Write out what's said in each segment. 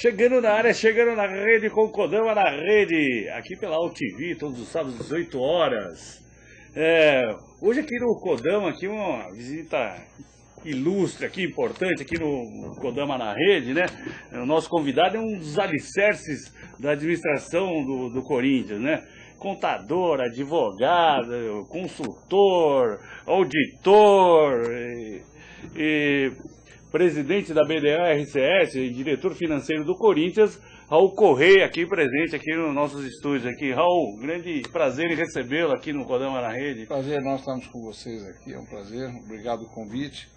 Chegando na área, chegando na rede, com o Kodama na rede, aqui pela AltV, todos os sábados, 18 horas. Hoje aqui no Kodama, aqui uma visita ilustre, aqui, importante, aqui no Kodama na rede, né? O nosso convidado é um dos alicerces da administração do Corinthians, né? Contador, advogado, consultor, auditor e presidente da BDA-RCS, diretor financeiro do Corinthians, Raul Correia, aqui presente aqui nos nossos estúdios aqui. Raul, grande prazer em recebê-lo aqui no Kodama na Rede. Prazer, nós estamos com vocês aqui, é um prazer, obrigado pelo convite.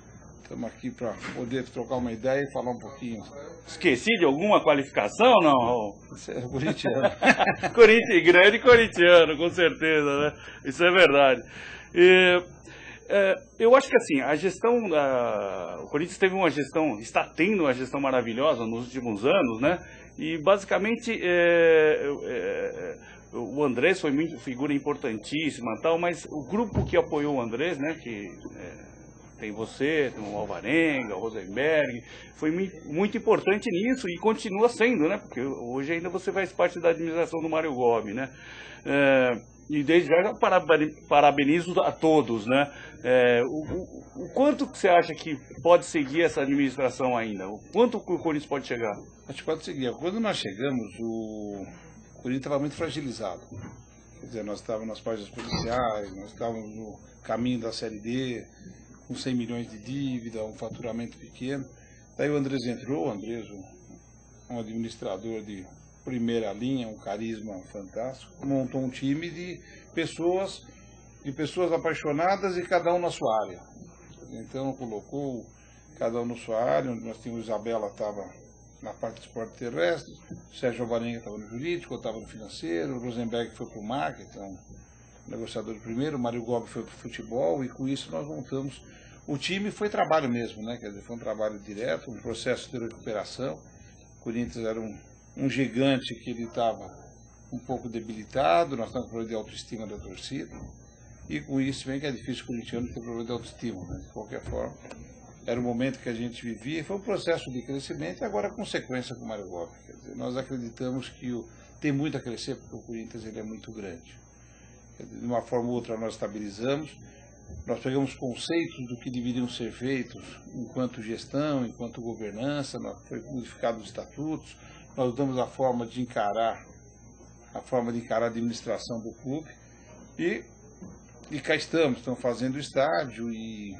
Estamos aqui para poder trocar uma ideia e falar um pouquinho. Esqueci de alguma qualificação ou não, Raul? Você é corintiano. Grande corintiano, com certeza, né? Isso é verdade. Eu acho que assim, a gestão, o Corinthians teve uma gestão, está tendo uma gestão maravilhosa nos últimos anos, né? E basicamente o Andrés foi uma figura importantíssima, tal, mas o grupo que apoiou o Andrés, né? Que tem você, tem o Alvarenga, o Rosenberg, foi muito importante nisso e continua sendo, né? Porque hoje ainda você faz parte da administração do Mário Gobi, né? E desde já parabenizo a todos, né? O quanto que você acha que pode seguir essa administração ainda? O quanto que o Corinthians pode chegar? A gente pode seguir. Quando nós chegamos, o Corinthians estava muito fragilizado. Quer dizer, nós estávamos nas páginas policiais, nós estávamos no caminho da Série D, com 100 milhões de dívida, um faturamento pequeno. Daí o Andrés entrou, o Andrés, um administrador de primeira linha, um carisma fantástico, montou um time de pessoas apaixonadas e cada um na sua área. Então colocou cada um na sua área, onde nós tínhamos Isabela estava na parte do esporte terrestre, o Sérgio Alvarenga estava no jurídico, eu estava no financeiro, o Rosenberg foi para o marketing, então, negociador primeiro, o Mário Gobi foi para o futebol, e com isso nós montamos. O time foi trabalho mesmo, né? Quer dizer, foi um trabalho direto, um processo de recuperação. O Corinthians era um gigante que ele estava um pouco debilitado, nós estamos com problema de autoestima da torcida, e com isso vem que é difícil o corintiano ter problema de autoestima, né? De qualquer forma, era o momento que a gente vivia, foi um processo de crescimento e agora a consequência com o Mário Gobi. Quer dizer, nós acreditamos que tem muito a crescer porque o Corinthians ele é muito grande. Quer dizer, de uma forma ou outra nós estabilizamos, nós pegamos conceitos do que deveriam ser feitos enquanto gestão, enquanto governança, foi modificado os estatutos, nós damos a forma de encarar a administração do clube e cá estamos fazendo o estádio e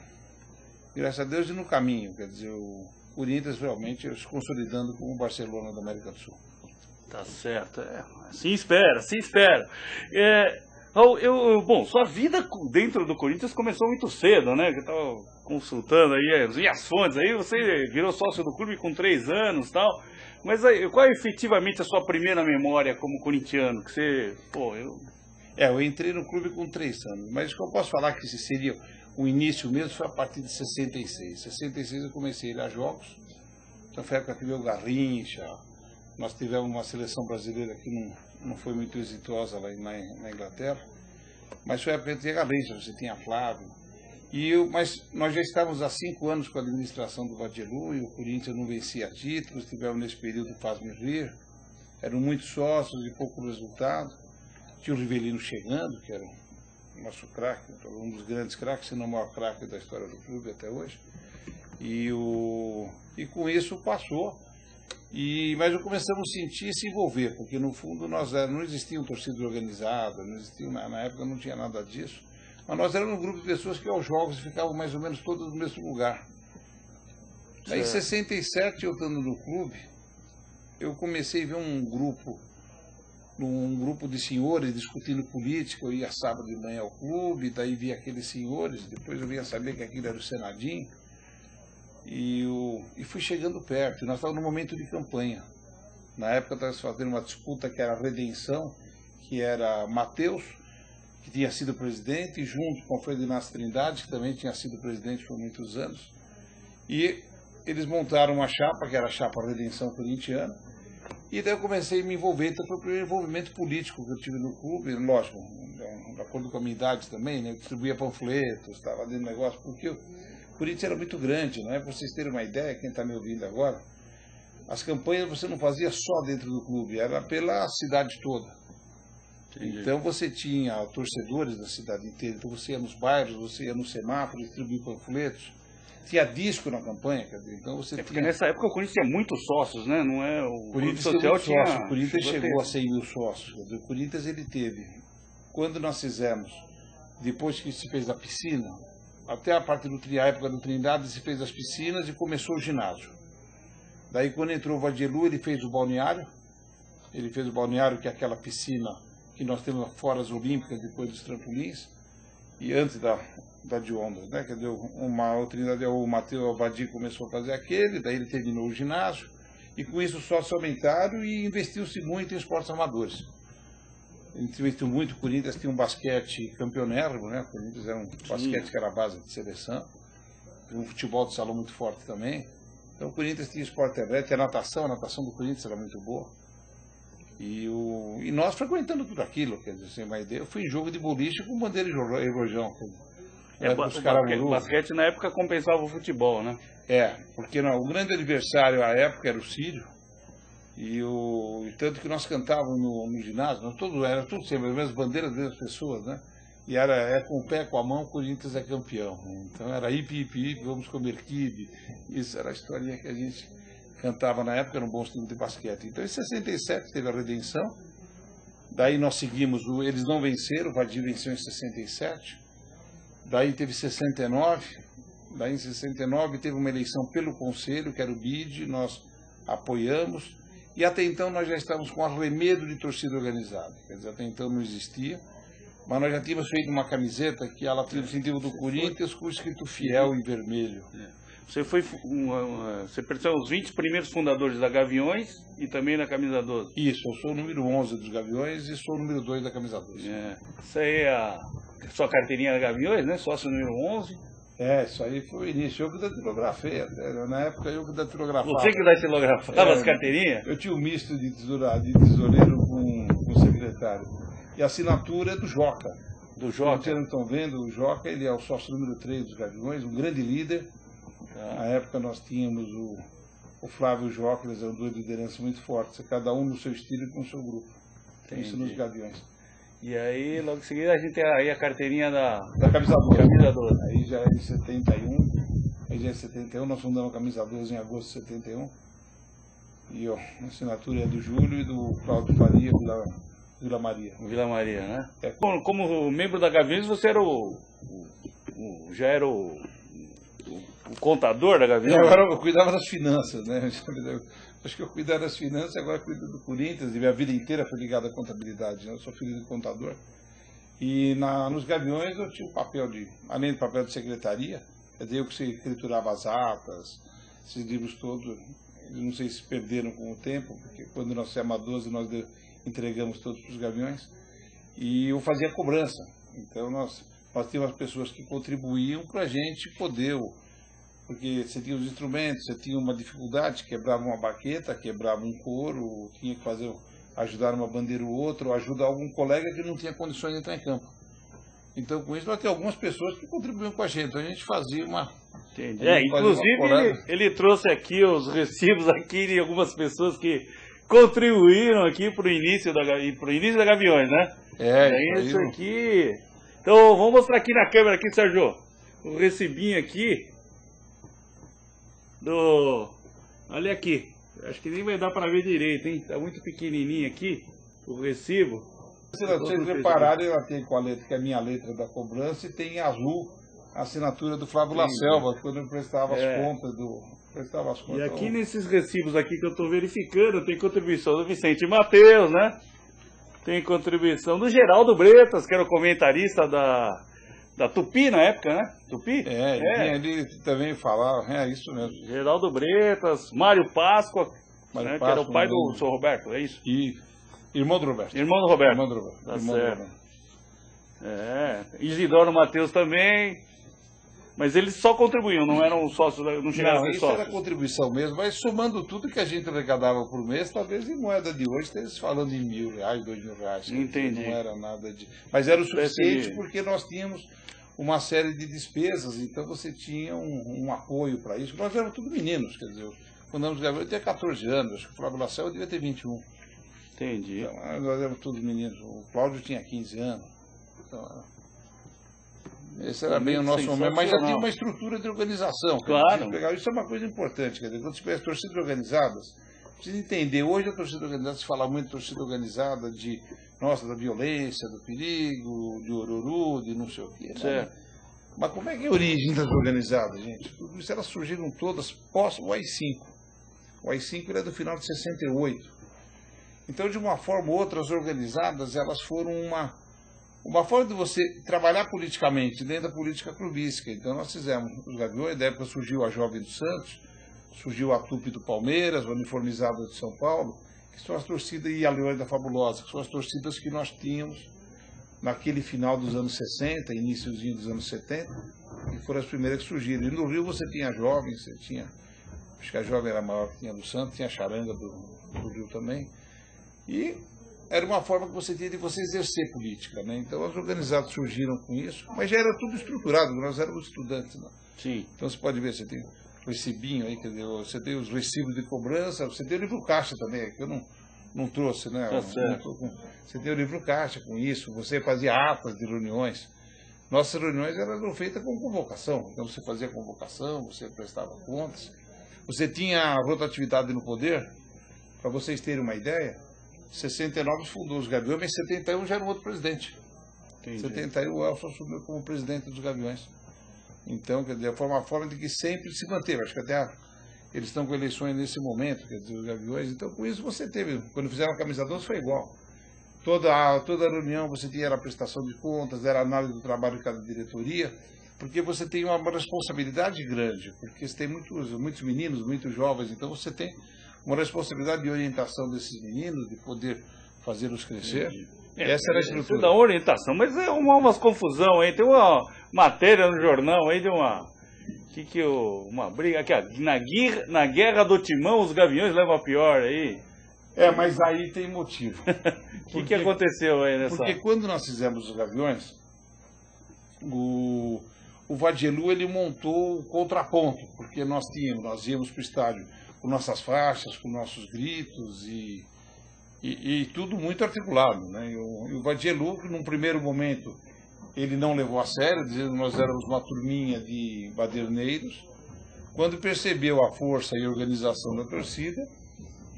graças a Deus e no caminho, quer dizer, o Corinthians realmente se consolidando como o Barcelona da América do Sul. Tá certo, assim espera. Bom, sua vida dentro do Corinthians começou muito cedo, né? Eu estava consultando aí as fontes, aí você virou sócio do clube com 3 anos e tal. Mas aí, qual é efetivamente a sua primeira memória como corintiano? Que você, eu entrei no clube com 3 anos, mas o que eu posso falar que esse seria o início mesmo foi a partir de 66. 66 eu comecei a ir a jogos, então foi a época que veio o Garrincha, nós tivemos uma seleção brasileira que não foi muito exitosa lá na Inglaterra, mas foi a época que tinha Garrincha, você tinha Flávio, mas nós já estávamos há 5 anos com a administração do Badielu e o Corinthians não vencia títulos, tivemos nesse período o Faz-me Rir, eram muitos sócios e pouco resultado, tinha o Rivelino chegando, que era o nosso craque, um dos grandes craques, se não o maior craque da história do clube até hoje, e com isso passou. Mas eu começamos a sentir e se envolver, porque no fundo não existia torcida organizada, não existia, na época não tinha nada disso, mas nós éramos um grupo de pessoas que aos jogos ficavam mais ou menos todos no mesmo lugar. Aí em 67, eu estando no clube, eu comecei a ver um grupo de senhores discutindo política, eu ia sábado de manhã ao clube, daí via aqueles senhores, depois eu vinha saber que aquilo era o Senadinho, e fui chegando perto, nós estávamos num momento de campanha. Na época estávamos fazendo uma disputa que era a redenção, que era Mateus, que tinha sido presidente, junto com o Frei Inácio Trindade, que também tinha sido presidente por muitos anos, e eles montaram uma chapa, que era a chapa Redenção Corintiana, e daí eu comecei a me envolver, então foi o primeiro envolvimento político que eu tive no clube, lógico, de acordo com a minha idade também, né, eu distribuía panfletos, estava dentro do negócio, porque o Corinthians era muito grande, não é? Para vocês terem uma ideia, quem está me ouvindo agora, as campanhas você não fazia só dentro do clube, era pela cidade toda. Entendi. Então você tinha torcedores da cidade inteira, então você ia nos bairros, você ia no semáforo, distribuir panfletos, tinha disco na campanha, quer dizer, então você Porque tinha... nessa época o Corinthians tinha muitos sócios, né? Não é o Corinthians Clube teve Social muito tinha... sócio. O Corinthians chegou a 100 mil sócios. Quer dizer, o Corinthians ele teve, quando nós fizemos, depois que se fez a piscina, até a parte a época do Trindade se fez as piscinas e começou o ginásio. Daí quando entrou o Vadielu, ele fez o balneário, que é aquela piscina que nós temos fora as olímpicas, depois dos trampolins, e antes da de ondas, né? Quer dizer, o Trindade, o Matheus Vadir começou a fazer aquele, daí ele terminou o ginásio, e com isso os sócios aumentaram e investiu-se muito em esportes amadores. A gente investiu muito, o Corinthians tinha um basquete campeonérrimo, né? O Corinthians era um basquete que era a base de seleção, um futebol de salão muito forte também. Então o Corinthians tinha esporte elétrico, a natação do Corinthians era muito boa. E nós frequentando tudo aquilo, quer dizer, sem uma ideia, eu fui em jogo de boliche com bandeira e rojão. O basquete na época compensava o futebol, né? Porque não, o grande adversário à época era o Sírio, e tanto que nós cantávamos no ginásio, era tudo sempre, as mesmas bandeiras das pessoas, né? E era com o pé, com a mão, o Corinthians é campeão. Então era hip, hip, hip, vamos comer quibe. Isso era a historinha que a gente cantava na época, era um bom time de basquete. Então em 67 teve a redenção, daí nós seguimos, eles não venceram, o Vadir venceu em 67, daí teve 69, daí em 69 teve uma eleição pelo Conselho, que era o BID, nós apoiamos, e até então nós já estávamos com arremedo de torcida organizada, quer dizer, até então não existia, mas nós já tínhamos feito uma camiseta que ela tinha o sentido do Corinthians com escrito fiel em vermelho. Você você pertenceu aos 20 primeiros fundadores da Gaviões e também da Camisa 12. Isso, eu sou o número 11 dos Gaviões e sou o número 2 da Camisa 12. Isso aí é a sua carteirinha da Gaviões, né? Sócio número 11. Isso aí foi o início. Eu que datilografei até. Na época eu que datilografava. Você que datilografava as carteirinhas? Eu tinha um misto de tesoureiro com secretário. E a assinatura é do Joca. Do Joca? Vocês não estão vendo, o Joca, ele é o sócio número 3 dos Gaviões, um grande líder. Na época nós tínhamos o Flávio e o Joca, eles eram duas lideranças muito fortes, cada um no seu estilo e com o seu grupo. Isso nos Gaviões. E aí, logo em seguida, a gente tem aí a carteirinha da Camisa 12. Camisa 12. Aí já é em 71. Aí já é 71, nós fundamos a Camisa 12 em agosto de 71. E a assinatura é do Júlio e do Cláudio Faria, Vila Maria. Vila Maria, né? Como membro da Gaviões, você era já era o contador da Gaviões? Agora eu cuidava das finanças, né? Acho que eu cuidava das finanças, agora eu cuido do Corinthians, e minha vida inteira foi ligada à contabilidade, né? Eu sou filho de contador. E nos Gaviões eu tinha o papel além do papel de secretaria, quer dizer, eu que escriturava as atas, esses livros todos, não sei se perderam com o tempo, porque quando nós fizemos a 12 nós entregamos todos para os Gaviões, e eu fazia cobrança. Então nós tínhamos pessoas que contribuíam para a gente poder... Porque você tinha os instrumentos, você tinha uma dificuldade, quebrava uma baqueta, quebrava um couro, tinha que ajudar uma bandeira ou outra, ou ajudar algum colega que não tinha condições de entrar em campo. Então, com isso, nós temos algumas pessoas que contribuíam com a gente. Então, a gente fazia uma... Entendi. Inclusive, ele trouxe aqui os recibos aqui de algumas pessoas que contribuíram aqui para o início da Gaviões, né? Isso aqui... Então, vamos mostrar aqui na câmera, aqui, Sérgio, o recibinho aqui. Olha aqui, acho que nem vai dar para ver direito, hein? Tá muito pequenininho aqui o recibo. Se vocês repararem, ela tem com a letra, que é a minha letra da cobrança, e tem em azul a assinatura do Flávio Lacelva, quando eu prestava as contas E aqui nesses recibos aqui que eu estou verificando, tem contribuição do Vicente Matheus, né? Tem contribuição do Geraldo Bretas, que era o comentarista da Tupi na época, né? Tupi? Ele também falava, isso mesmo. Geraldo Bretas, Mário Páscoa, né, que era o pai do Sr. Roberto, é isso? E irmão do Roberto. Irmão do Roberto. Irmão do Roberto. Tá certo. Isidoro Matheus também. Mas eles só contribuíam, não eram sócios, não chegaram a ser sócios. Isso era contribuição mesmo, mas somando tudo que a gente arrecadava por mês, talvez em moeda de hoje, esteja falando em R$1.000, R$2.000. Entendi. Não era nada de... Mas era o suficiente porque nós tínhamos uma série de despesas, então você tinha um apoio para isso. Nós éramos tudo meninos, quer dizer, fundamos os Gaviões, eu tinha 14 anos, acho que o Flávio Lacerda devia ter 21. Entendi. Então, nós éramos todos meninos, o Cláudio tinha 15 anos. Então, esse era bem o nosso momento, mas já tinha uma estrutura de organização. Claro. Isso é uma coisa importante, quer dizer, quando você pega as torcidas organizadas, precisa entender, hoje a torcida organizada, se fala muito de torcida organizada, da violência, do perigo, de oruru, de não sei o quê. Certo. Né? Mas como é que é a origem das organizadas, gente? Tudo isso, elas surgiram todas pós o AI-5. O AI-5 ele é do final de 68. Então, de uma forma ou outra, as organizadas, elas foram uma forma de você trabalhar politicamente, dentro da política clubística. Então, nós fizemos os Gaviões, da época surgiu a Jovem do Santos, surgiu a Tupi do Palmeiras, a Uniformizada de São Paulo, que são as torcidas, e a Leões da Fabulosa, que são as torcidas que nós tínhamos naquele final dos anos 60, iníciozinho dos anos 70, que foram as primeiras que surgiram. E no Rio você tinha a Jovem, você tinha, acho que a Jovem era maior que tinha do Santos, tinha a Charanga do Rio também. E era uma forma que você tinha de você exercer política, né? Então as organizadas surgiram com isso, mas já era tudo estruturado, nós éramos estudantes, né? Sim. Então você pode ver, você tem o recibinho aí, quer dizer, você tem os recibos de cobrança, você tem o livro caixa também, que eu não trouxe, né? Tá certo. Você tem o livro caixa com isso, você fazia atas de reuniões. Nossas reuniões eram feitas com convocação, então você fazia convocação, você prestava contas. Você tinha a rotatividade no poder, para vocês terem uma ideia, 69 fundou os Gaviões, mas em 71 já era um outro presidente. Em 71 o Elson assumiu como presidente dos Gaviões. Então, quer dizer, foi uma forma de que sempre se manteve. Acho que até eles estão com eleições nesse momento, quer dizer, os Gaviões. Então, com isso você teve, quando fizeram a camisa 12 foi igual. Toda reunião você tinha a prestação de contas, era a análise do trabalho de cada diretoria, porque você tem uma responsabilidade grande, porque você tem muitos meninos, muitos jovens, então você tem uma responsabilidade de orientação desses meninos, de poder fazélos crescer. Essa era a estrutura. Isso dá orientação, mas é umas confusão aí. Tem uma matéria no jornal aí de uma briga aqui, na guerra do Timão os Gaviões levam a pior aí. Mas aí tem motivo. O que aconteceu aí nessa? Porque quando nós fizemos os Gaviões, o Vadielu ele montou o contraponto, porque nós íamos para o estádio com nossas faixas, com nossos gritos e tudo muito articulado, né? E o Vadielu, que num primeiro momento ele não levou a sério, dizendo que nós éramos uma turminha de baderneiros. Quando percebeu a força e a organização da torcida,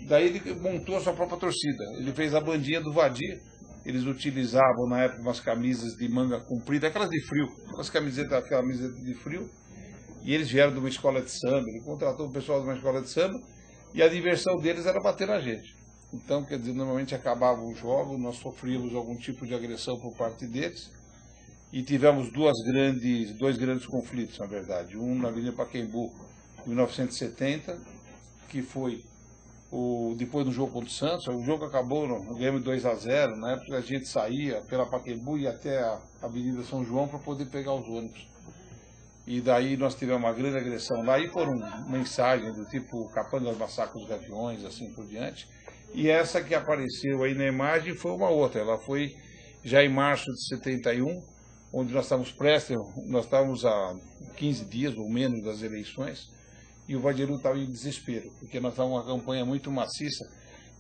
daí ele montou a sua própria torcida. Ele fez a bandinha do Vadir. Eles utilizavam na época umas camisas de manga comprida, aquelas de frio, camiseta de frio. E eles vieram de uma escola de samba, ele contratou o pessoal de uma escola de samba e a diversão deles era bater na gente. Então, quer dizer, normalmente acabavam os jogos, nós sofríamos algum tipo de agressão por parte deles e tivemos dois grandes conflitos, na verdade. Um na Avenida Pacaembu, em 1970, que foi depois do jogo contra o Santos. O jogo acabou no game 2-0, na época a gente saía pela Pacaembu e até a Avenida São João para poder pegar os ônibus. E daí nós tivemos uma grande agressão lá, e foram mensagens do tipo Capangas massacra os Gaviões, assim por diante. E essa que apareceu aí na imagem foi uma outra, ela foi já em março de 71, onde nós estávamos há 15 dias ou menos das eleições, e o Vadielu estava em desespero, porque nós estávamos uma campanha muito maciça.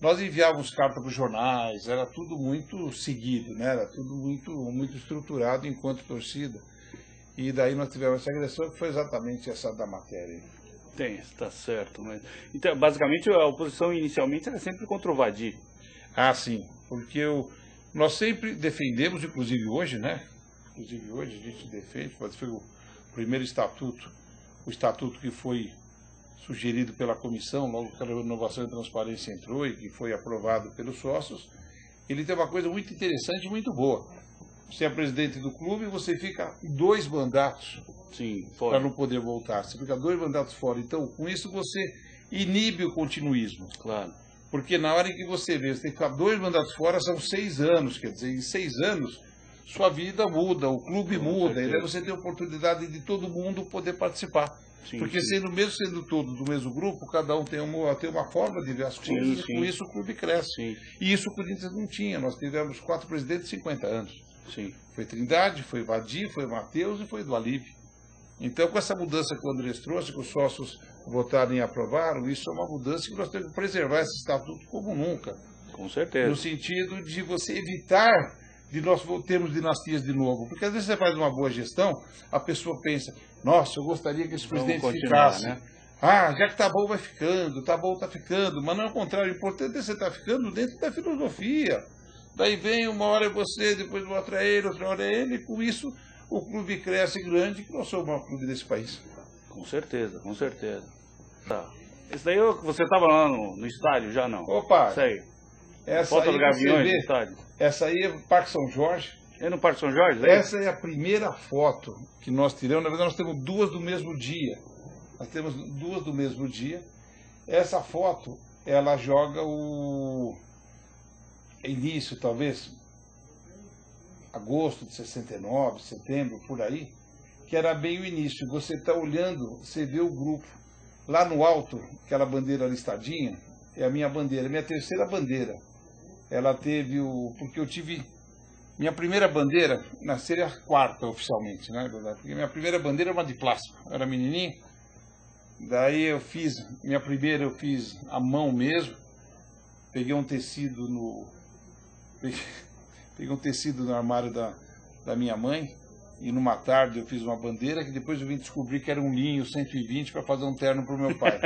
Nós enviávamos cartas para os jornais, era tudo muito seguido, né? Era tudo muito estruturado enquanto torcida. E daí nós tivemos essa agressão, que foi exatamente essa da matéria. Está certo. Mas... Então, basicamente, a oposição inicialmente era sempre contra o Vadir. Ah, sim. Porque nós sempre defendemos, inclusive hoje, né? Inclusive hoje a gente defende, foi o primeiro estatuto, o estatuto que foi sugerido pela comissão, logo que a Renovação e Transparência entrou e que foi aprovado pelos sócios. Ele tem uma coisa muito interessante e muito boa. Você é presidente do clube e você fica 2 mandatos para não poder voltar. Você fica 2 mandatos fora. Então, com isso você inibe o continuismo. Claro. Porque na hora em que você vê, você tem que ficar 2 mandatos fora, são 6 anos. Quer dizer, em 6 anos, sua vida muda, o clube muda. E daí você tem a oportunidade de todo mundo poder participar. Porque sendo todos do mesmo grupo, cada um tem uma forma de ver as coisas, e com isso o clube cresce. E isso o Corinthians não tinha. Nós tivemos 4 presidentes de 50 anos. Foi Trindade, foi Vadir, foi Matheus e foi do Alívio. Então, com essa mudança que o Andrés trouxe, que os sócios votaram e aprovaram, isso é uma mudança que nós temos que preservar esse estatuto como nunca. Com certeza. No sentido de você evitar de nós termos dinastias de novo. Porque às vezes você faz uma boa gestão, a pessoa pensa, nossa, eu gostaria que esse presidente ficasse. Né? Ah, já que tá bom, vai ficando, tá bom, tá ficando. Mas não é o contrário, o importante é você estar ficando dentro da filosofia. Daí vem uma hora é você, depois uma outra é ele, outra hora é ele, e com isso o clube cresce grande, que nós somos o maior clube desse país. Com certeza, com certeza. Tá. Isso daí você estava lá no estádio já não? Opa! Isso aí. Essa Foto aí do Gaviões vê, no estádio. Essa aí é o Parque São Jorge. É no Parque São Jorge? Aí? Essa é a primeira foto que nós tiramos. Na verdade, nós temos duas do mesmo dia. Nós temos duas do mesmo dia. Essa foto, ela joga o início, talvez, agosto de 69, setembro, por aí, que era bem o início. Você está olhando, você vê o grupo. Lá no alto, aquela bandeira listadinha, é a minha bandeira, minha terceira bandeira. Ela teve o... Porque eu tive... Minha primeira bandeira, seria a quarta oficialmente, né? Porque minha primeira bandeira era uma de plástico, eu era menininho. Daí eu fiz, minha primeira eu fiz à mão mesmo. Peguei um tecido no... Peguei um tecido no armário da minha mãe. E numa tarde eu fiz uma bandeira que depois eu vim descobrir que era um linho 120 para fazer um terno para o meu pai.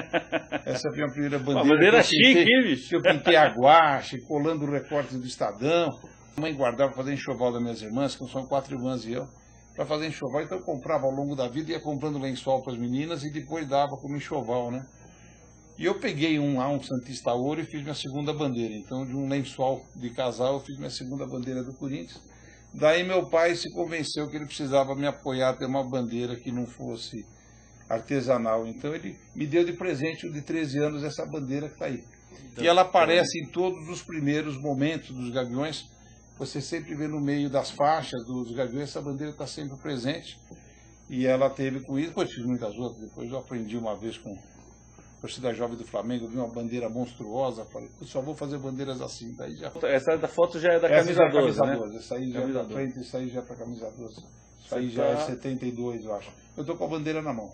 Essa foi a primeira bandeira. Uma bandeira chique, bicho. Que eu pintei a guache, colando o recorte do Estadão. A mãe guardava para fazer enxoval das minhas irmãs, que são 4 irmãs e eu, para fazer enxoval. Então eu comprava ao longo da vida, ia comprando lençol para as meninas e depois dava como enxoval, né? E eu peguei um Santista Ouro e fiz minha segunda bandeira. Então de um lençol de casal eu fiz minha segunda bandeira do Corinthians. Daí meu pai se convenceu que ele precisava me apoiar a ter uma bandeira que não fosse artesanal. Então ele me deu de presente de 13 anos essa bandeira que está aí. E ela aparece em todos os primeiros momentos dos Gaviões. Você sempre vê no meio das faixas dos Gaviões, essa bandeira está sempre presente. E ela teve com isso, depois fiz muitas outras, depois eu aprendi uma vez com a torcida jovem do Flamengo, eu vi uma bandeira monstruosa, falei, só vou fazer bandeiras assim. Daí já... Essa foto já é da camisa 12, né? Essa aí já é para frente, isso aí já é para camisa 12. Isso aí já é 72, eu acho. Eu estou com a bandeira na mão.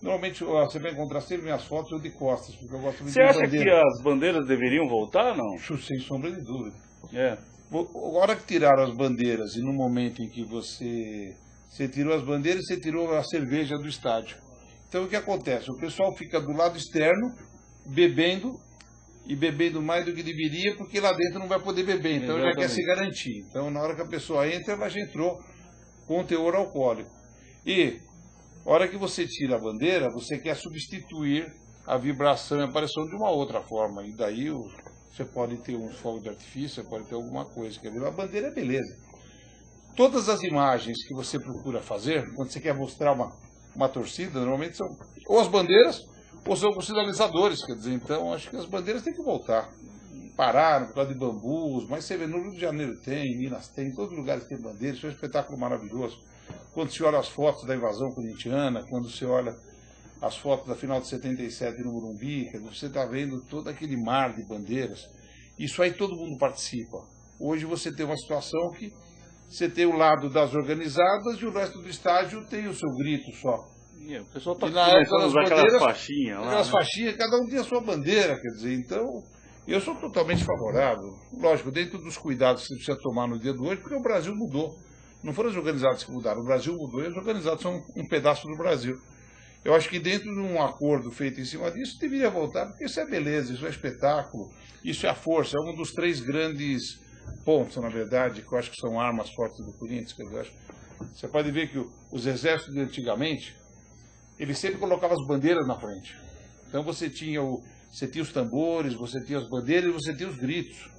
Normalmente você vai encontrar sempre minhas fotos eu de costas, porque eu gosto muito de bandeira. Você acha que as bandeiras deveriam voltar, não? Sem sombra de dúvida. É. A hora que tiraram as bandeiras e no momento em que você tirou as bandeiras, você tirou a cerveja do estádio. Então o que acontece? O pessoal fica do lado externo, bebendo, e bebendo mais do que deveria, porque lá dentro não vai poder beber, então já quer se garantir. Então na hora que a pessoa entra, ela já entrou com teor alcoólico. E a hora que você tira a bandeira, você quer substituir a vibração e a aparição de uma outra forma, e daí você pode ter um fogo de artifício, você pode ter alguma coisa. Quer dizer, a bandeira é beleza. Todas as imagens que você procura fazer, quando você quer mostrar uma torcida, normalmente são ou as bandeiras ou são os sinalizadores. Quer dizer, então acho que as bandeiras têm que voltar. Pararam por causa de bambus, mas você vê, no Rio de Janeiro tem, em Minas tem, em todos os lugares tem bandeiras, isso é um espetáculo maravilhoso. Quando você olha as fotos da invasão corintiana, quando você olha as fotos da final de 77 no Morumbi, você está vendo todo aquele mar de bandeiras. Isso aí todo mundo participa. Hoje você tem uma situação que você tem o lado das organizadas e o resto do estádio tem o seu grito só. O pessoal está começando a usar aquelas faixinhas lá. Aquelas faixinhas, cada um tem a sua bandeira, quer dizer, então eu sou totalmente favorável. Lógico, dentro dos cuidados que você precisa tomar no dia de hoje, porque o Brasil mudou. Não foram os organizados que mudaram, o Brasil mudou e os organizados são um pedaço do Brasil. Eu acho que dentro de um acordo feito em cima disso, deveria voltar, porque isso é beleza, isso é espetáculo, isso é a força, é um dos 3 grandes pontos, na verdade, que eu acho que são armas fortes do Corinthians. Quer dizer, você pode ver que os exércitos de antigamente, eles sempre colocavam as bandeiras na frente. Então você tinha os tambores, você tinha as bandeiras e você tinha os gritos,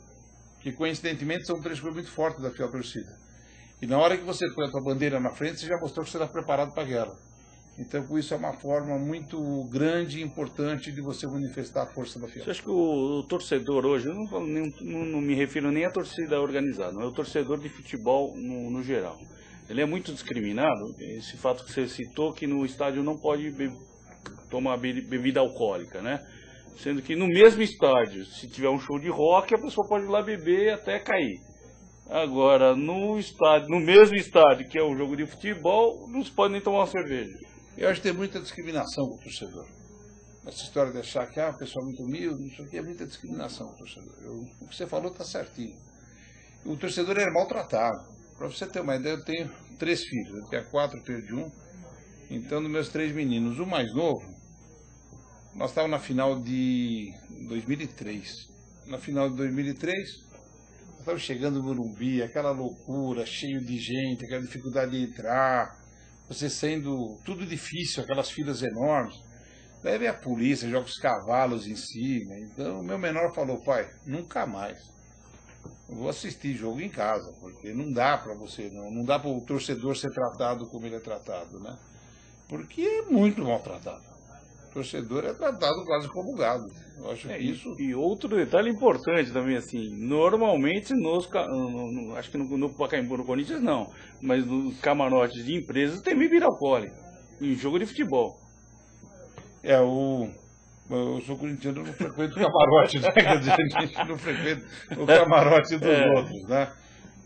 que coincidentemente são 3 coisas muito fortes da fiel torcida. E na hora que você põe a tua bandeira na frente, você já mostrou que você está preparado para a guerra. Então, com isso, é uma forma muito grande e importante de você manifestar a força da fiel. Você acha que o torcedor hoje, eu não me refiro nem à torcida organizada, mas o torcedor de futebol no geral, ele é muito discriminado? Esse fato que você citou, que no estádio não pode tomar bebida alcoólica, né? Sendo que no mesmo estádio, se tiver um show de rock, a pessoa pode ir lá beber até cair. Agora, no mesmo estádio, que é um jogo de futebol, não se pode nem tomar uma cerveja. Eu acho que tem muita discriminação com o torcedor. Essa história de achar que o pessoal é muito humilde, não sei o que, é muita discriminação com o torcedor. O que você falou está certinho. O torcedor é maltratado. Para você ter uma ideia, eu tenho 3 filhos. Eu tenho 4, eu perdi 1. Então, dos meus 3 meninos, o mais novo, nós estávamos na final de 2003. Na final de 2003, nós estávamos chegando no Morumbi, aquela loucura, cheio de gente, aquela dificuldade de entrar, você sendo tudo difícil, aquelas filas enormes. Daí vem a polícia, joga os cavalos em cima. Então, o meu menor falou, pai, nunca mais. Eu vou assistir jogo em casa, porque não dá para você, não dá para o torcedor ser tratado como ele é tratado, né? Porque é muito maltratado. O torcedor é tratado quase como gado. Eu acho que isso... E outro detalhe importante também, assim, normalmente acho que no Pacaembu, no Corinthians não, mas nos camarotes de empresas tem bebida alcoólica, em jogo de futebol. Eu sou corintiano, eu não frequento camarote, né? Quer dizer, a gente não frequenta o camarote dos outros, né?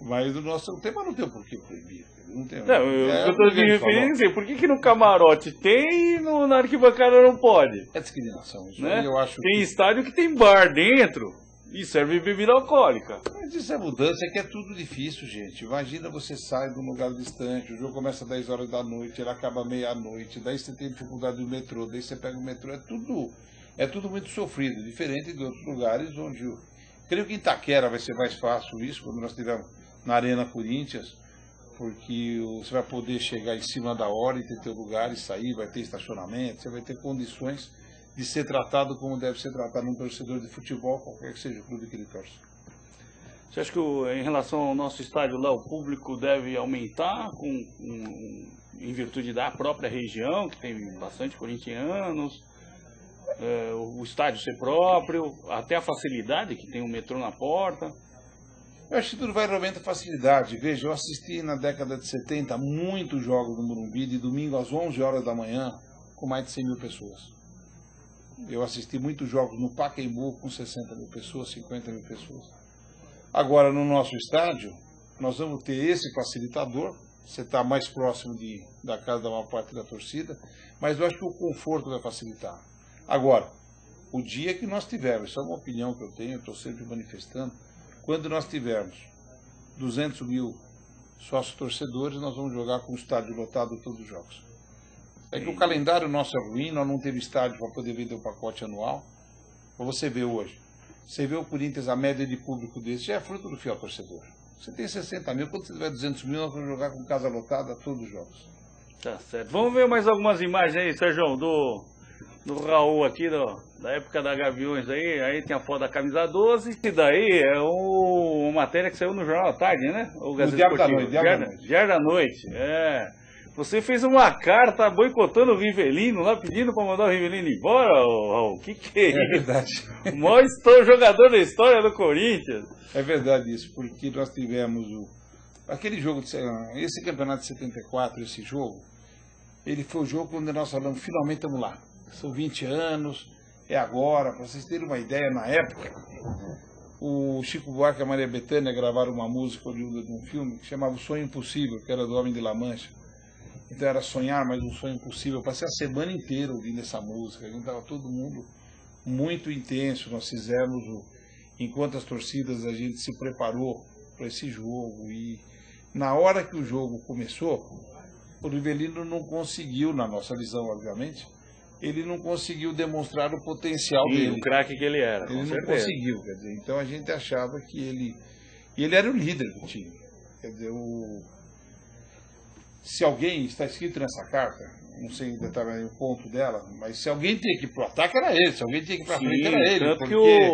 Mas o nosso tema não tem por que proibir. Não, eu estou me referindo assim, por que no camarote tem e na arquibancada não pode? É discriminação, isso né? Eu acho tem estádio que tem bar dentro e serve bebida alcoólica. Mas isso é mudança, é que é tudo difícil, gente. Imagina você sai de um lugar distante, o jogo começa às 10 horas da noite, ele acaba meia-noite, daí você tem dificuldade no metrô, daí você pega o metrô, é tudo muito sofrido, diferente de outros lugares onde... Creio que em Itaquera vai ser mais fácil isso, quando nós estivermos na Arena Corinthians, porque você vai poder chegar em cima da hora e ter teu lugar e sair, vai ter estacionamento, você vai ter condições de ser tratado como deve ser tratado um torcedor de futebol, qualquer que seja o clube que ele torce. Você acha que em relação ao nosso estádio lá, o público deve aumentar em virtude da própria região, que tem bastante corintianos, o estádio ser próprio, até a facilidade que tem um metrô na porta? Eu acho que tudo vai aumentar a facilidade. Veja, eu assisti na década de 70 muitos jogos no Morumbi, de domingo às 11 horas da manhã, com mais de 100 mil pessoas. Eu assisti muitos jogos no Pacaembu com 60 mil pessoas, 50 mil pessoas. Agora, no nosso estádio, nós vamos ter esse facilitador, você está mais próximo da casa da maior parte da torcida, mas eu acho que o conforto vai facilitar. Agora, o dia que nós tivermos, isso é uma opinião que eu tenho, eu estou sempre manifestando, quando nós tivermos 200 mil sócios torcedores, nós vamos jogar com o estádio lotado todos os jogos. É que o calendário nosso é ruim, nós não temos estádio para poder vender o pacote anual. Você vê hoje, você vê o Corinthians, a média de público desse já é fruto do fiel torcedor. Você tem 60 mil, quando você tiver 200 mil, nós vamos jogar com casa lotada todos os jogos. Tá certo. Vamos ver mais algumas imagens aí, Sérgio, do Raul aqui, da época da Gaviões aí tem a foto da camisa 12, e daí é uma matéria que saiu no Jornal da Tarde, né? O Diário da Noite. Diário da Noite, Você fez uma carta boicotando o Rivelino lá, pedindo para mandar o Rivelino embora, Raul. O que é isso? É verdade. O maior jogador da história do Corinthians. É verdade isso, porque nós tivemos aquele jogo, esse campeonato de 74, esse jogo, ele foi o jogo quando nós falamos, finalmente estamos lá. São 20 anos, é agora. Para vocês terem uma ideia, na época, o Chico Buarque e a Maria Bethânia gravaram uma música oriunda de um filme que chamava O Sonho Impossível, que era do Homem de La Mancha. Então era sonhar, mas um sonho impossível. Eu passei a semana inteira ouvindo essa música. A gente estava todo mundo muito intenso. Nós fizemos, enquanto as torcidas, a gente se preparou para esse jogo. E na hora que o jogo começou, o Rivelino não conseguiu, na nossa visão, obviamente, ele não conseguiu demonstrar o potencial dele. O craque que ele era. Ele não conseguiu, quer dizer. Então a gente achava que ele era o líder do time. Quer dizer, se alguém, está escrito nessa carta, não sei detalhar o ponto dela, mas se alguém tinha que ir pro ataque era ele, se alguém tinha que ir pra frente era ele. Tanto porque... que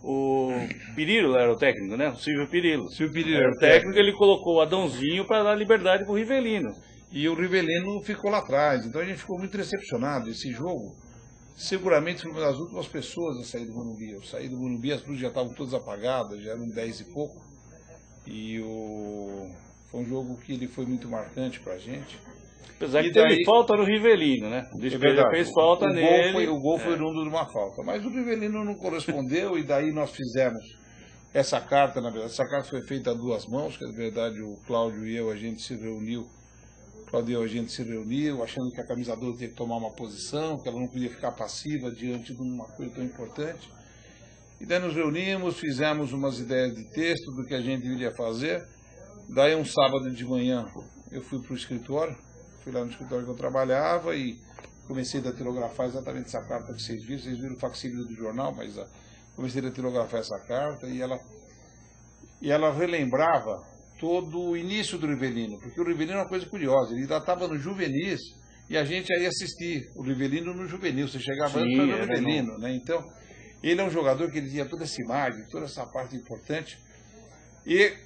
o Pirillo era o técnico, né? O Silvio Pirillo. Era o técnico, ele colocou o Adãozinho para dar liberdade pro Rivelino. E o Rivelino ficou lá atrás, então a gente ficou muito decepcionado. Esse jogo, seguramente foi uma das últimas pessoas a sair do Morumbi. Eu saí do Morumbi, as luzes já estavam todas apagadas, já eram 10 e pouco. E foi um jogo que ele foi muito marcante pra gente. Apesar que teve falta no Rivelino, né? O Despedida fez falta nele. O gol foi oriundo de uma falta. Mas o Rivelino não correspondeu e daí nós fizemos essa carta, na verdade. Essa carta foi feita a duas mãos, que na verdade o Cláudio e eu, a gente se reuniu Quando a gente se reuniu, achando que a camisa 12 tinha que tomar uma posição, que ela não podia ficar passiva diante de uma coisa tão importante. E daí nos reunimos, fizemos umas ideias de texto do que a gente deveria fazer. Daí um sábado de manhã eu fui para o escritório, fui lá no escritório que eu trabalhava e comecei a datilografar exatamente essa carta que vocês viram o facsímile do jornal, mas comecei a datilografar essa carta e ela relembrava todo o início do Rivelino, porque o Rivelino é uma coisa curiosa, ele ainda estava no juvenis e a gente aí assistia o Rivelino no juvenil, você chegava antes para o Rivelino, né? Então, ele é um jogador que ele tinha toda essa imagem, toda essa parte importante, e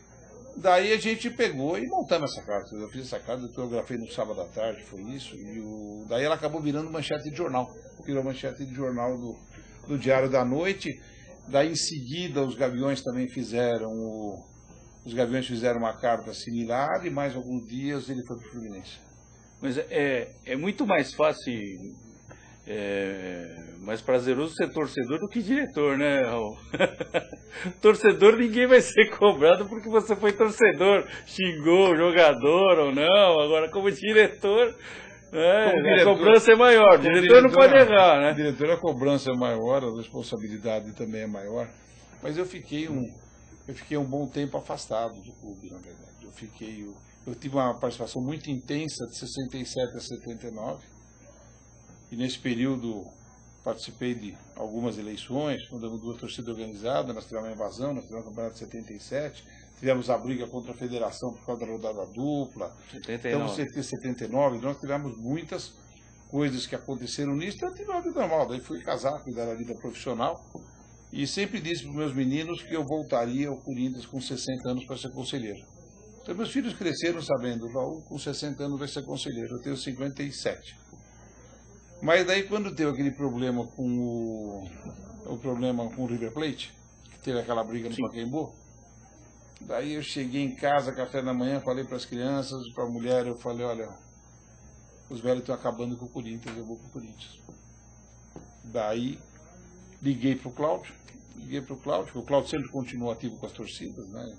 daí a gente pegou e montamos essa carta. Eu fiz essa carta, eu fotografei no sábado à tarde, foi isso, e daí ela acabou virando manchete de jornal, virou manchete de jornal do Diário da Noite. Daí em seguida os Gaviões também fizeram uma carta similar e mais alguns dias ele foi para o Fluminense. Mas é muito mais fácil, mais prazeroso ser torcedor do que diretor, né, Raul? Torcedor, ninguém vai ser cobrado porque você foi torcedor, xingou o jogador ou não. Agora, como diretor, a cobrança é maior. O diretor não pode errar, né? Diretor, a cobrança é maior, a responsabilidade também é maior. Mas eu fiquei um bom tempo afastado do clube, na verdade. Eu tive uma participação muito intensa de 67 a 79. E nesse período participei de algumas eleições, fundamos duas torcidas organizadas, nós tivemos a invasão, nós tivemos o campeonato de 77, tivemos a briga contra a federação por causa da rodada dupla, 79. Então, 79, nós tivemos muitas coisas que aconteceram nisso, eu tive uma vida normal, daí fui casar, cuidar da vida profissional, e sempre disse para os meus meninos que eu voltaria ao Corinthians com 60 anos para ser conselheiro. Então meus filhos cresceram sabendo, Raul com 60 anos vai ser conselheiro, eu tenho 57. Mas daí quando teve aquele problema com o River Plate, que teve aquela briga no Pacaembu, daí eu cheguei em casa, café da manhã, falei para as crianças, para a mulher, eu falei, olha, os velhos estão acabando com o Corinthians, eu vou para o Corinthians. Daí liguei para o Cláudio, porque o Cláudio sempre continuou ativo com as torcidas, né?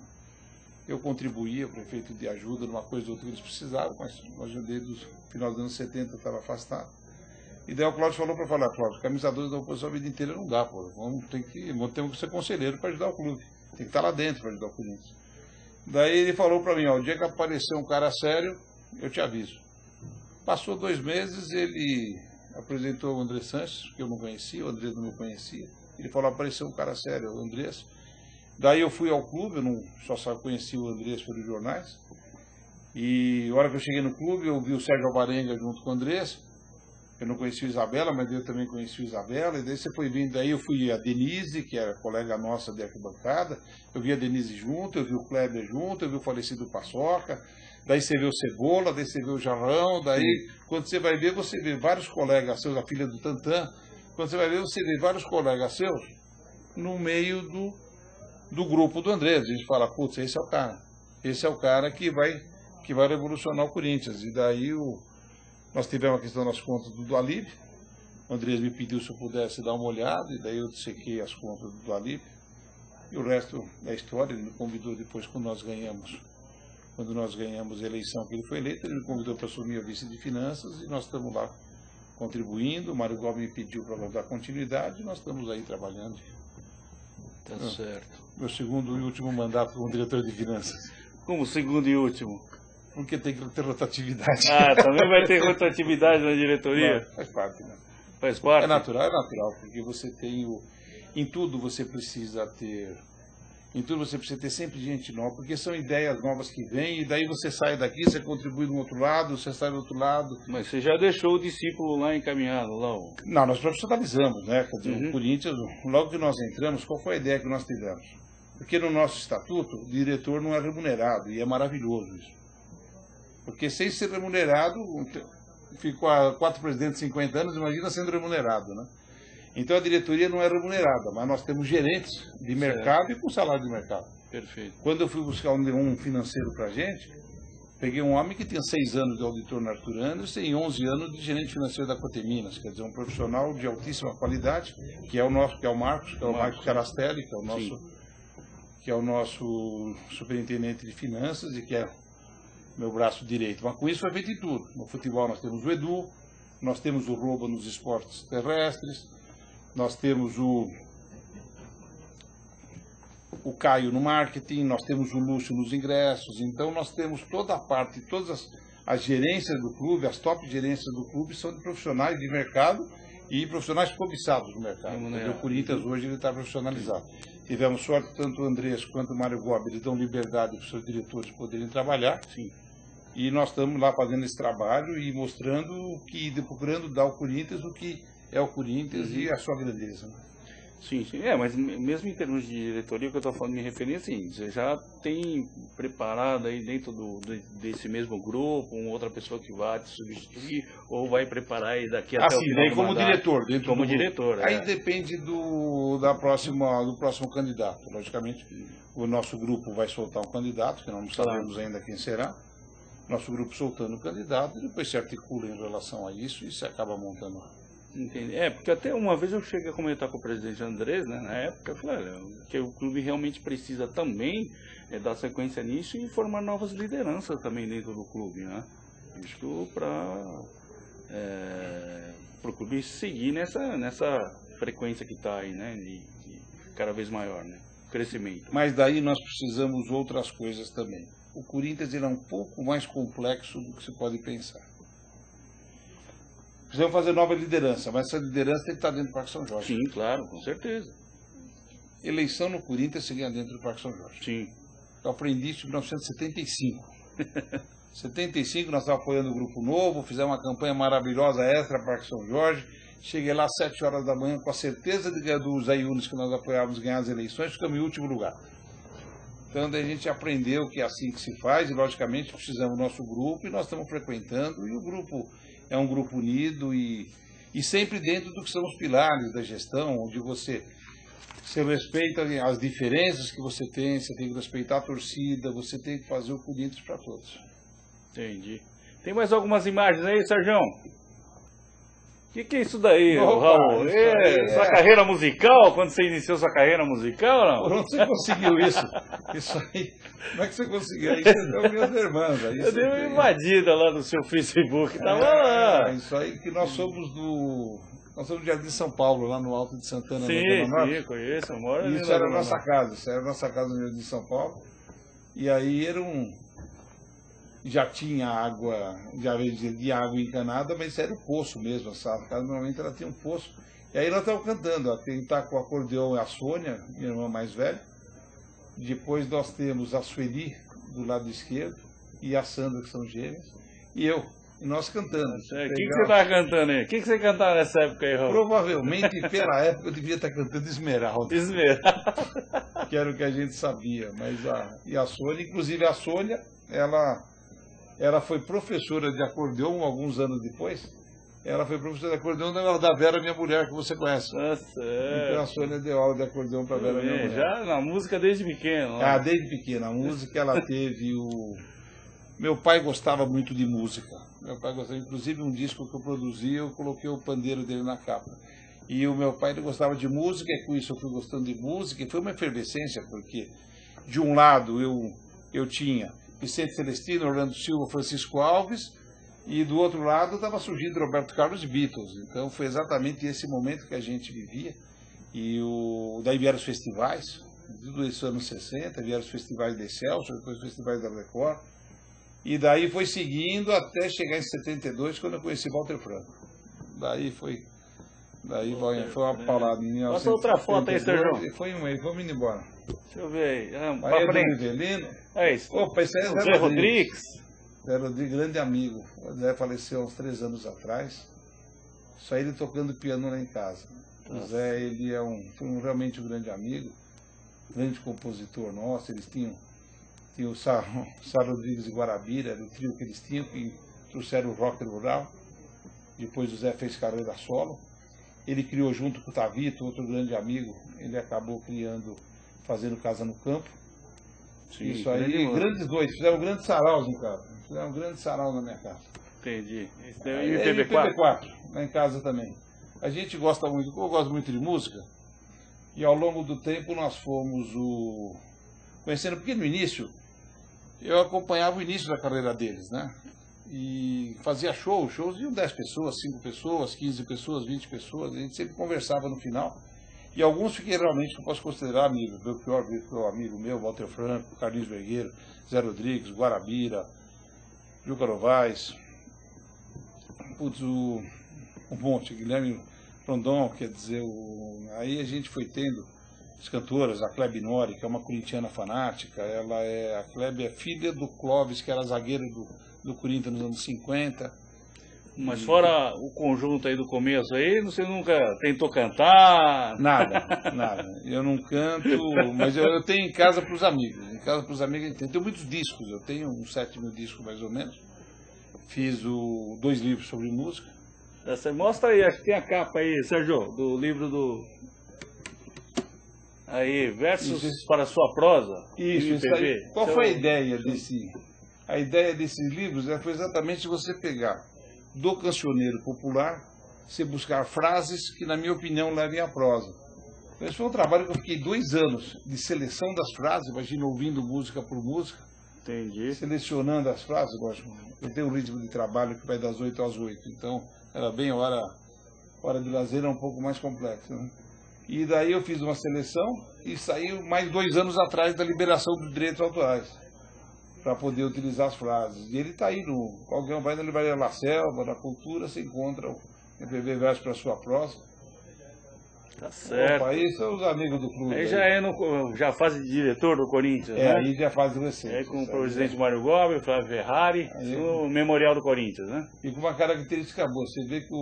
Eu contribuía, prefeito de ajuda, numa coisa ou outra que eles precisavam, mas desde o final dos anos 70 eu estava afastado. E daí o Cláudio falou para falar, Cláudio, camisa 2 da oposição a vida inteira não dá, pô. Temos que ser conselheiro para ajudar o clube. Tem que estar lá dentro para ajudar o Corinthians. Daí ele falou para mim, ó, o dia que aparecer um cara sério, eu te aviso. Passou 2 meses, ele apresentou o André Sanches, que eu não conhecia, o André não me conhecia. Ele falou, apareceu um cara sério, o Andrés. Daí eu fui ao clube, eu não só conheci o Andrés pelos jornais. E a hora que eu cheguei no clube, eu vi o Sérgio Alvarenga junto com o Andrés. Eu não conheci o Isabela, mas eu também conheci o Isabela. E daí você foi vindo, daí eu fui a Denise, que era colega nossa de arquibancada. Eu vi a Denise junto, eu vi o Kleber junto, eu vi o falecido Paçoca. Daí você vê o Cebola, daí você vê o Jarrão. Daí, quando você vai ver, você vê vários colegas seus, a filha do Tantã. Quando você vai ver, você vê vários colegas seus no meio do grupo do Andrés. A gente fala, putz, esse é o cara. Esse é o cara que vai revolucionar o Corinthians. E daí nós tivemos a questão das contas do Dualib. O Andrés me pediu se eu pudesse dar uma olhada, e daí eu dissequei as contas do Dualib. E o resto da história, ele me convidou depois quando nós ganhamos a eleição que ele foi eleito, ele me convidou para assumir a vice de finanças e nós estamos lá contribuindo. O Mário Gomes me pediu para dar continuidade e nós estamos aí trabalhando. Tá certo. Meu segundo e último mandato como diretor de finanças. Como segundo e último? Porque tem que ter rotatividade. Ah, também vai ter rotatividade na diretoria? Não, faz parte, né? Faz parte? É natural, porque você tem em tudo você precisa ter sempre gente nova, porque são ideias novas que vêm, e daí você sai daqui, você contribui do outro lado, você sai do outro lado. Mas você já deixou o discípulo lá encaminhado, lá? Não, nós profissionalizamos, né? Quer dizer, o Corinthians, logo que nós entramos, qual foi a ideia que nós tivemos? Porque no nosso estatuto, o diretor não é remunerado, e é maravilhoso isso. Porque sem ser remunerado, ficou 4 presidentes de 50 anos, imagina sendo remunerado, né? Então a diretoria não é remunerada, mas nós temos gerentes de mercado e com salário de mercado. Perfeito. Quando eu fui buscar um financeiro para a gente, peguei um homem que tinha 6 anos de auditor na Arthur Anderson e 11 anos de gerente financeiro da Coteminas, quer dizer, um profissional de altíssima qualidade, que é o Marcos, que é o Marcos Carastelli, que é o nosso superintendente de finanças e que é meu braço direito. Mas com isso foi feito em tudo. No futebol nós temos o Edu, nós temos o Roba nos esportes terrestres, nós temos o Caio no marketing, nós temos o Lúcio nos ingressos. Então nós temos toda a parte, todas as gerências do clube, as top gerências do clube são de profissionais de mercado e profissionais cobiçados no mercado. O Corinthians hoje ele está profissionalizado. Tivemos sorte, tanto o Andrés quanto o Mário Gobi, eles dão liberdade para os seus diretores poderem trabalhar. Sim. E nós estamos lá fazendo esse trabalho e mostrando procurando dar ao Corinthians o que é o Corinthians e a sua grandeza. Sim, sim. Mas mesmo em termos de diretoria, que eu estou falando de referência, assim, você já tem preparado aí dentro desse mesmo grupo, uma outra pessoa que vai te substituir, ou vai preparar aí daqui até o final do como mandato? diretor. Como diretor, Aí depende do próximo candidato. Logicamente, o nosso grupo vai soltar um candidato, que nós não sabemos ainda quem será. Nosso grupo soltando o candidato, e depois se articula em relação a isso e se acaba montando. Entendi. Porque até uma vez eu cheguei a comentar com o presidente Andrés, né, na época, eu falei, olha, que o clube realmente precisa também dar sequência nisso e formar novas lideranças também dentro do clube, né? Isso para o clube seguir nessa frequência que está aí, né, de cada vez maior, né, crescimento. Mas daí nós precisamos outras coisas também. O Corinthians ele é um pouco mais complexo do que se pode pensar. Precisamos fazer nova liderança, mas essa liderança tem que estar dentro do Parque São Jorge. Sim, claro, com certeza. Eleição no Corinthians se ganha dentro do Parque São Jorge. Sim. Eu aprendi isso em 1975. Em 75 nós estávamos apoiando o Grupo Novo, fizemos uma campanha maravilhosa extra Parque São Jorge. Cheguei lá às 7 horas da manhã com a certeza de que dos Ayunes que nós apoiávamos ganhar as eleições, ficamos em último lugar. Então daí a gente aprendeu que é assim que se faz e logicamente precisamos do nosso grupo e nós estamos frequentando e o grupo é um grupo unido e sempre dentro do que são os pilares da gestão, onde você respeita as diferenças que você tem que respeitar a torcida, você tem que fazer o Corinthians para todos. Entendi. Tem mais algumas imagens aí, Sérgio? O que é isso daí, Raul? Sua carreira musical? Quando você iniciou sua carreira musical, não? Por onde você conseguiu isso? Isso aí, como é que você conseguiu? Aí você deu minhas irmãs. Aí eu dei uma invadida lá no seu Facebook, tava lá. Isso aí que nós somos do Jardim de São Paulo, lá no Alto de Santana. Sim, conheço, eu moro ali. Isso era a nossa casa, no Jardim de São Paulo. E aí já tinha água, de água encanada, mas era o poço mesmo, essa casa normalmente ela tinha um poço. E aí nós estávamos cantando, quem está com o acordeão é a Sônia, minha irmã mais velha. Depois nós temos a Sueli, do lado esquerdo, e a Sandra, que são gêmeas, e eu. E nós cantamos. O que você estava cantando aí? O que você cantava nessa época aí, Raul? Provavelmente, pela época, eu devia estar cantando Esmeralda. Esmeralda. Que era o que a gente sabia. E a Sônia, inclusive a Sônia, ela foi professora de acordeão alguns anos depois. Ela foi professora de acordeão da Vera, minha mulher, que você conhece. Nossa, Então a Sônia deu aula de acordeão para a Vera, minha mulher. Já na música desde pequeno. Desde pequena. A música ela teve Meu pai gostava muito de música. Meu pai gostava, inclusive um disco que eu produzi, eu coloquei o pandeiro dele na capa. E o meu pai ele gostava de música, e com isso eu fui gostando de música, e foi uma efervescência, porque de um lado eu tinha Vicente Celestino, Orlando Silva, Francisco Alves, e do outro lado estava surgindo Roberto Carlos e Beatles. Então foi exatamente esse momento que a gente vivia. E daí vieram os festivais, tudo isso anos 60, vieram os festivais de Excelsior, depois os festivais da Record. E daí foi seguindo até chegar em 72, quando eu conheci Walter Franco. Daí foi uma paulada. Passa outra foto aí, Sérgio. Foi vamos indo embora. Deixa eu ver aí. Aí é do Rivelino. É isso. Opa, esse aí é Zé Rodrigues. Zé Rodrigues, grande amigo. O Zé faleceu há uns 3 anos atrás. Só ele tocando piano lá em casa. O Zé, ele foi realmente um grande amigo, grande compositor nosso. Eles tinham o Sá Rodrigues e Guarabira, era o trio que eles tinham, que trouxeram o rock rural. Depois o Zé fez carreira solo. Ele criou junto com o Tavito, outro grande amigo, ele acabou fazendo Casa no Campo. Sim, isso aí, grandes dois, fizeram grandes saraus em casa. Fizeram um grande sarau na minha casa. Entendi. Esse é o IPB4, lá em casa também. A gente gosta muito, eu gosto muito de música, e ao longo do tempo nós fomos conhecendo, porque no início, eu acompanhava o início da carreira deles, né? E fazia shows iam 10 pessoas, 5 pessoas, 15 pessoas, 20 pessoas, a gente sempre conversava no final. E alguns fiquei realmente, que eu posso considerar amigos, Belchior, amigo meu, Walter Franco, Carlinhos Vergueiro, Zé Rodrigues, Guarabira, Juca Novaes, putz, um monte, Guilherme Rondon, quer dizer, aí a gente foi tendo as cantoras, a Klebe Nori, que é uma corintiana fanática, a Klebe é filha do Clóvis, que era zagueiro do Corinthians nos anos 50. Mas fora o conjunto aí do começo aí, você nunca tentou cantar? Nada. Eu não canto, mas eu tenho em casa para os amigos. Em casa para os amigos eu tenho muitos discos, eu tenho uns 7.000 discos mais ou menos. Fiz 2 livros sobre música. Você mostra aí, acho que tem a capa aí, Sérgio, do livro do... Aí, versos para sua prosa. Isso aí. Qual foi a ideia desse... A ideia desses livros foi exatamente você pegar do cancioneiro popular, você buscar frases que, na minha opinião, levem à prosa. Esse foi um trabalho que eu fiquei 2 anos de seleção das frases, imagina, ouvindo música por música. Entendi. Selecionando as frases, eu tenho um ritmo de trabalho que vai das 8 às 8, então era bem hora de lazer, é um pouco mais complexo, né? E daí eu fiz uma seleção e saiu mais 2 anos atrás da liberação dos direitos autorais, para poder utilizar as frases. E ele está aí, alguém vai na Livraria La Selva, na Cultura, você encontra o MPB Verso para sua prosa. Tá certo. Opa, aí são os amigos do clube. Aí já faz de diretor do Corinthians, né? Aí já faz recente. Aí com o presidente Mário Gobi, Flávio Ferrari, no Memorial do Corinthians, né? E com uma característica boa, você vê que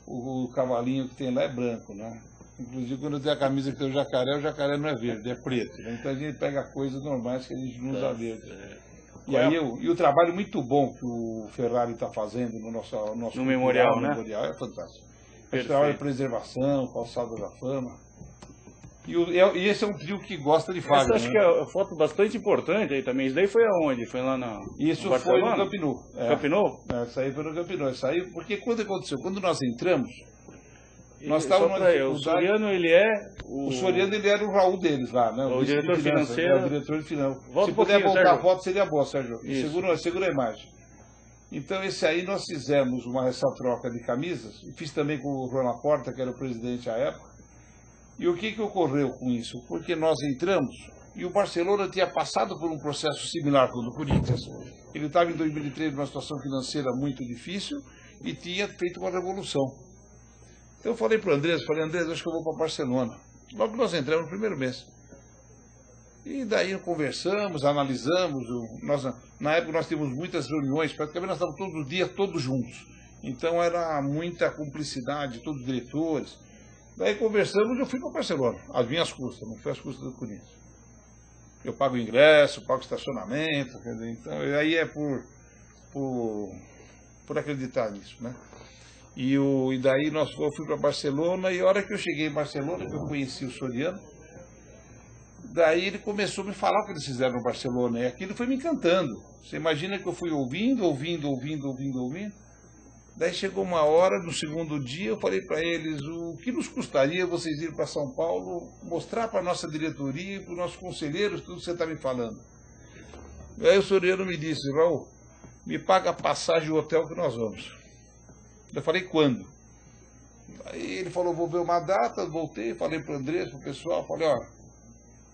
o cavalinho que tem lá é branco, né? Inclusive quando tem a camisa que tem o jacaré não é verde, é preto. Né? Então a gente pega coisas normais que a gente não usa verde. E aí o trabalho muito bom que o Ferrari está fazendo no nosso memorial, né? Memorial é fantástico. Esse trabalho de preservação, calçada da fama. E esse é um trio que gosta de Fagner. Acho que é uma foto bastante importante aí também. Isso daí foi aonde? Foi lá na... Isso foi no Camp Nou. Camp Nou? Isso aí foi no Camp Nou. Isso aí, porque quando aconteceu? Quando nós entramos, nós estávamos numa dificuldade. O Soriano, ele é... O Soriano, ele era o Raul deles lá, né? O diretor financeiro. O diretor de finanças. Se puder voltar Sérgio. a foto, seria boa, Sérgio. Segura a imagem. Então, esse aí nós fizemos essa troca de camisas, e fiz também com o João Laporta, que era o presidente à época. E o que ocorreu com isso? Porque nós entramos, e o Barcelona tinha passado por um processo similar com o do Corinthians. Ele estava em 2003 numa situação financeira muito difícil e tinha feito uma revolução. Então eu falei para o Andrés, acho que eu vou para Barcelona. Logo nós entramos no primeiro mês. E daí conversamos, analisamos. Na época nós tínhamos muitas reuniões, praticamente nós estávamos todos os dias, todos juntos. Então era muita cumplicidade, todos os diretores. Daí conversamos e eu fui para Barcelona, às minhas custas, não foi às custas do Corinthians. Eu pago o ingresso, pago o estacionamento, então aí é por acreditar nisso, né? E daí eu fui para Barcelona, e a hora que eu cheguei em Barcelona, que eu conheci o Soriano, daí ele começou a me falar o que eles fizeram no Barcelona, e aquilo foi me encantando. Você imagina que eu fui ouvindo. Daí chegou uma hora, no segundo dia, eu falei para eles, o que nos custaria vocês irem para São Paulo, mostrar para a nossa diretoria e para os nossos conselheiros tudo que você está me falando. Aí o Soriano me disse, Raul, me paga a passagem e o hotel que nós vamos. Eu falei, quando? Aí ele falou, vou ver uma data, voltei, falei para o Andrés, para o pessoal, falei, ó,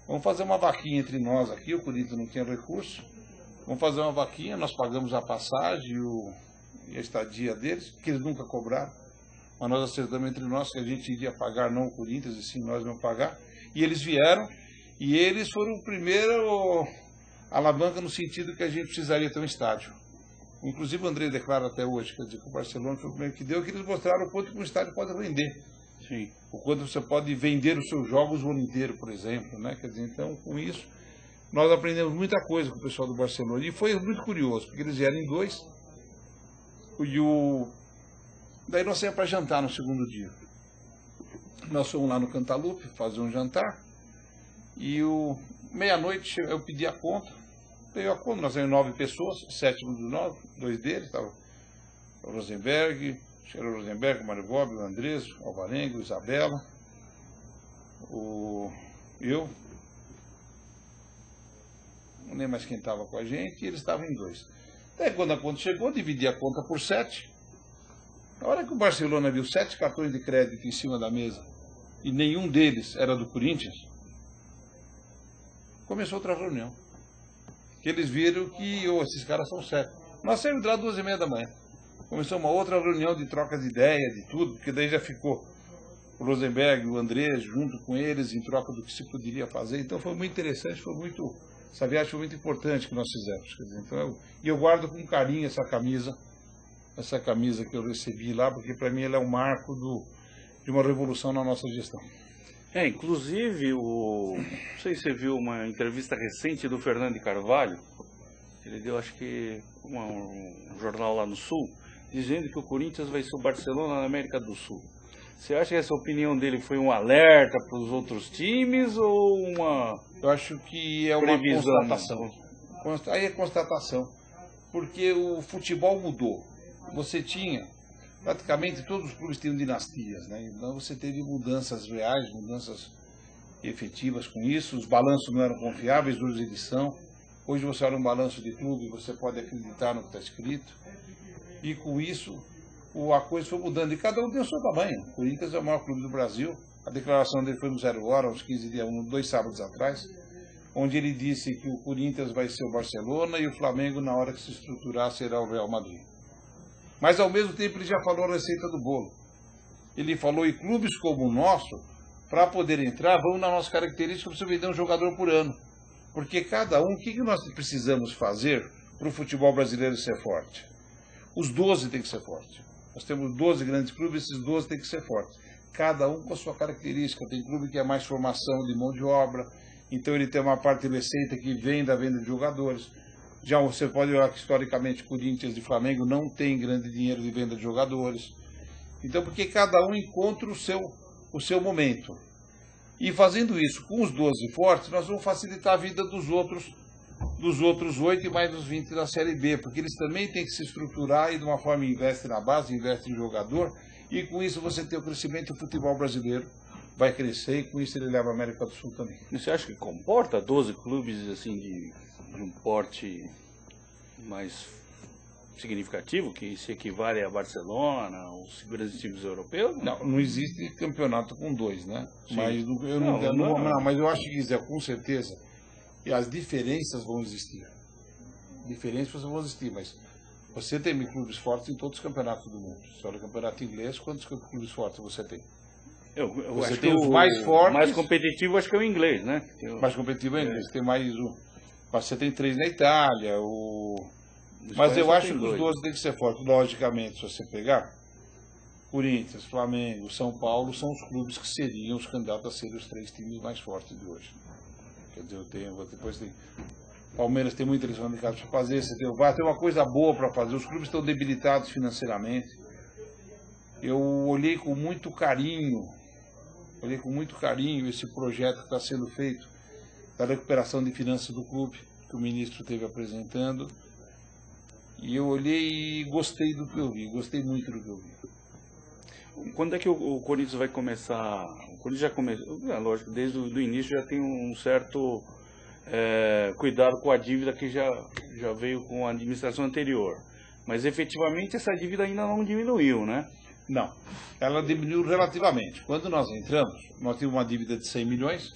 vamos fazer uma vaquinha entre nós aqui, o Corinthians não tinha recurso, vamos fazer uma vaquinha, nós pagamos a passagem e a estadia deles, que eles nunca cobraram, mas nós acertamos entre nós que a gente iria pagar, não o Corinthians, e sim nós vamos pagar, e eles vieram, e eles foram o primeiro alavanca no sentido que a gente precisaria ter um estádio. Inclusive o André declara até hoje, quer dizer, que o Barcelona foi o primeiro que deu, que eles mostraram o quanto que um estádio pode render. Sim. O quanto você pode vender os seus jogos o ano inteiro, por exemplo, né? Quer dizer, então, com isso, nós aprendemos muita coisa com o pessoal do Barcelona. E foi muito curioso, porque eles vieram em 2, daí nós saímos para jantar no segundo dia. Nós fomos lá no Cantalupe fazer um jantar, e meia-noite eu pedi a conta. Veio a conta, nós éramos 9 pessoas, 7 dos 9, 2 deles, estava o Rosenberg, o Mário Gobi, o Andrés, o Alvarenga, o Isabela, eu, nem mais quem estava com a gente, e eles estavam em 2. Até quando a conta chegou, dividi a conta por 7. Na hora que o Barcelona viu 7 cartões de crédito em cima da mesa, e nenhum deles era do Corinthians, começou outra reunião. Que eles viram que esses caras são sérios. Nós saímos de lá 2h30 da manhã. Começou uma outra reunião de troca de ideia, de tudo, porque daí já ficou o Rosenberg, o Andrés, junto com eles, em troca do que se poderia fazer. Então foi muito interessante, essa viagem foi muito importante que nós fizemos. Quer dizer, então, eu guardo com carinho essa camisa que eu recebi lá, porque para mim ela é um marco de uma revolução na nossa gestão. Inclusive, não sei se você viu uma entrevista recente do Fernando de Carvalho, ele deu, acho que, um jornal lá no Sul, dizendo que o Corinthians vai ser o Barcelona na América do Sul. Você acha que essa opinião dele foi um alerta para os outros times ou uma Eu acho que é uma previsão? Constatação. Aí é constatação, porque o futebol mudou. Você tinha, praticamente todos os clubes tinham dinastias, né? Então você teve mudanças reais, mudanças efetivas com isso, os balanços não eram confiáveis, hoje eles são. Hoje você olha um balanço de clube, você pode acreditar no que está escrito, e com isso a coisa foi mudando, e cada um tem o seu tamanho. O Corinthians é o maior clube do Brasil, a declaração dele foi no 0 Hora, uns 15 dias, 2 sábados atrás, onde ele disse que o Corinthians vai ser o Barcelona e o Flamengo, na hora que se estruturar, será o Real Madrid. Mas ao mesmo tempo ele já falou a receita do bolo. Ele falou, e clubes como o nosso, para poder entrar, vão na nossa característica para você vender um jogador por ano. Porque cada um, o que nós precisamos fazer para o futebol brasileiro ser forte? Os 12 têm que ser fortes. Nós temos 12 grandes clubes, esses 12 têm que ser fortes. Cada um com a sua característica. Tem clube que é mais formação de mão de obra, então ele tem uma parte de receita que vem da venda de jogadores. Já você pode olhar que historicamente Corinthians e Flamengo não tem grande dinheiro de venda de jogadores. Então, porque cada um encontra o seu momento. E fazendo isso com os 12 fortes, nós vamos facilitar a vida dos outros 8 e mais dos 20 da Série B, porque eles também têm que se estruturar e de uma forma investe na base, investe em jogador, e com isso você tem o crescimento do futebol brasileiro, vai crescer, e com isso ele leva a América do Sul também. Você acha que comporta 12 clubes assim de um porte mais significativo, que se equivale a Barcelona, os grandes times europeus? Não existe campeonato com 2, né? Sim. Mas eu acho que com certeza, e as diferenças vão existir. Mas você tem clubes fortes em todos os campeonatos do mundo. Se olha o campeonato inglês, quantos clubes fortes você tem? Você acho tem que os mais fortes. Mais competitivo acho que é o inglês, né? Mais competitivo é o inglês. Tem mais um. Você tem 3 na Itália. Mas eu acho que os 12 tem que ser fortes. Logicamente, se você pegar Corinthians, Flamengo, São Paulo, são os clubes que seriam os candidatos a serem os 3 times mais fortes de hoje. Quer dizer, depois tem Palmeiras, tem muita lição de casa para fazer, você tem uma coisa boa para fazer, os clubes estão debilitados financeiramente. Eu olhei com muito carinho esse projeto que está sendo feito da recuperação de finanças do clube, que o ministro esteve apresentando, e eu olhei e gostei do que eu vi, gostei muito do que eu vi. Quando é que o Corinthians vai começar? O Corinthians já começou, lógico, desde o início já tem um certo cuidado com a dívida que já veio com a administração anterior. Mas efetivamente essa dívida ainda não diminuiu, né? Não, ela diminuiu relativamente. Quando nós entramos, nós tínhamos uma dívida de 100 milhões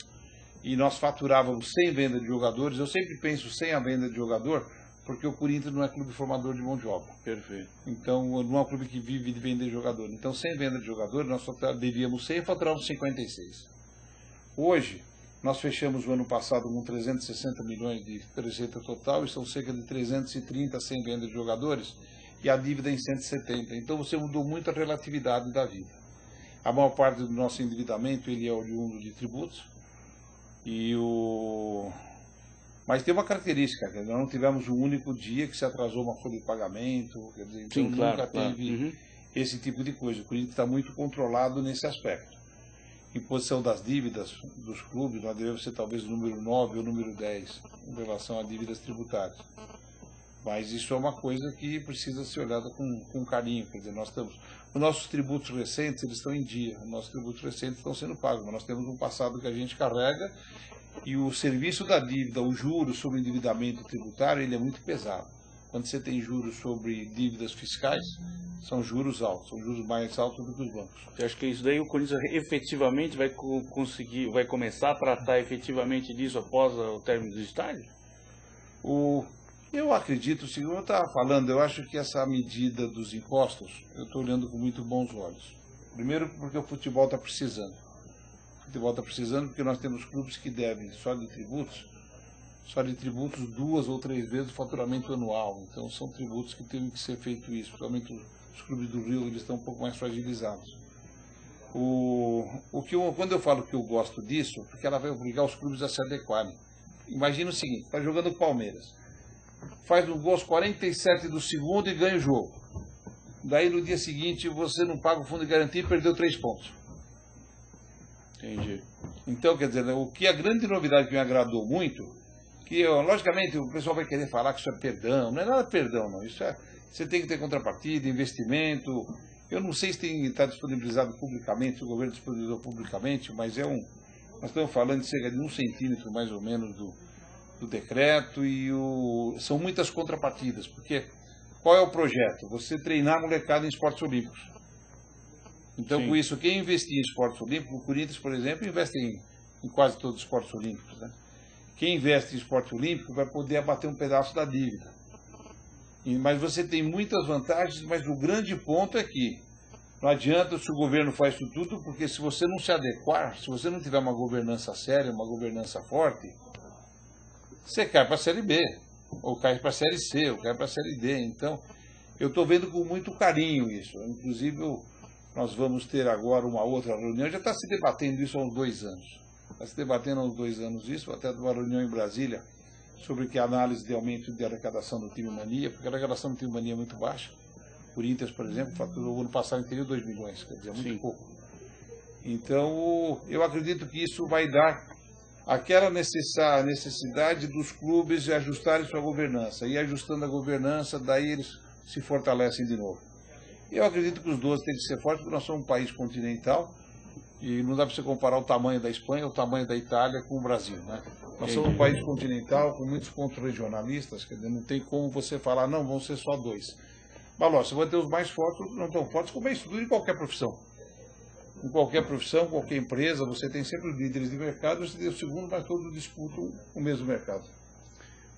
e nós faturávamos sem venda de jogadores. Eu sempre penso sem a venda de jogador, porque o Corinthians não é clube formador de mão de obra. Perfeito. Então, não é um clube que vive de vender jogador. Então, sem venda de jogador, nós devíamos 100 e faturávamos 56. Hoje, nós fechamos o ano passado com 360 milhões de receita total e são cerca de 330 sem venda de jogadores e a dívida em 170. Então, você mudou muito a relatividade da vida. A maior parte do nosso endividamento ele é oriundo de tributos. Mas tem uma característica, nós não tivemos um único dia que se atrasou uma folha de pagamento, quer dizer, então nunca teve esse tipo de coisa. O Corinthians está muito controlado nesse aspecto. Imposição das dívidas dos clubes, nós devemos ser talvez o número 9 ou o número 10 em relação a dívidas tributárias. Mas isso é uma coisa que precisa ser olhada com carinho. Quer dizer, os nossos tributos recentes, eles estão em dia. Os nossos tributos recentes estão sendo pagos, mas nós temos um passado que a gente carrega e o serviço da dívida, o juros sobre o endividamento tributário, ele é muito pesado. Quando você tem juros sobre dívidas fiscais, são juros altos, são juros mais altos do que os bancos. Você acha que isso daí o Corinthians efetivamente vai começar a tratar efetivamente disso após o término do estádio? Eu acredito, o senhor estava falando, eu acho que essa medida dos impostos, eu estou olhando com muito bons olhos. Primeiro porque o futebol está precisando. O futebol está precisando porque nós temos clubes que devem só de tributos 2 ou 3 vezes o faturamento anual. Então são tributos que têm que ser feito isso. Principalmente os clubes do Rio, eles estão um pouco mais fragilizados. Quando eu falo que eu gosto disso, porque ela vai obrigar os clubes a se adequarem. Imagina o seguinte, está jogando o Palmeiras, faz um gol aos 47 do segundo e ganha o jogo. Daí no dia seguinte você não paga o fundo de garantia e perdeu 3 pontos. Entendi. Então, quer dizer, o que a grande novidade que me agradou muito, que logicamente o pessoal vai querer falar que isso é perdão, não é nada perdão não, você tem que ter contrapartida, investimento, eu não sei se está disponibilizado publicamente, se o governo disponibilizou publicamente, mas nós estamos falando de cerca de 1 centímetro mais ou menos do decreto e são muitas contrapartidas, porque qual é o projeto? Você treinar a molecada em esportes olímpicos. Então, Sim. Com isso, quem investir em esportes olímpicos, o Corinthians, por exemplo, investe em quase todos os esportes olímpicos, né? Quem investe em esporte olímpico vai poder abater um pedaço da dívida. Mas você tem muitas vantagens, mas o grande ponto é que não adianta se o governo faz isso tudo, porque se você não se adequar, se você não tiver uma governança séria, uma governança forte, você cai para a Série B, ou cai para a Série C, ou cai para a Série D. Então, eu estou vendo com muito carinho isso. Inclusive, nós vamos ter agora uma outra reunião, já está se debatendo isso há uns 2 anos. Está se debatendo há uns 2 anos isso, até uma reunião em Brasília, sobre que a análise de aumento de arrecadação do Time Mania, porque a arrecadação do Time Mania é muito baixa. O Corinthians, por exemplo, faturou o ano passado inteiro 2 milhões, quer dizer, muito Sim. pouco. Então, eu acredito que isso vai dar aquela necessidade dos clubes de ajustarem sua governança. E ajustando a governança, daí eles se fortalecem de novo. Eu acredito que os 12 têm que ser fortes, porque nós somos um país continental e não dá para você comparar o tamanho da Espanha, o tamanho da Itália com o Brasil, né? Nós somos um país continental com muitos pontos regionalistas, quer dizer, não tem como você falar, não, vão ser só 2. Mas, lógico, você vai ter os mais fortes, os não tão fortes, como é isso tudo em qualquer profissão. Em qualquer profissão, qualquer empresa, você tem sempre os líderes de mercado, você tem o segundo, mas todos disputam o mesmo mercado.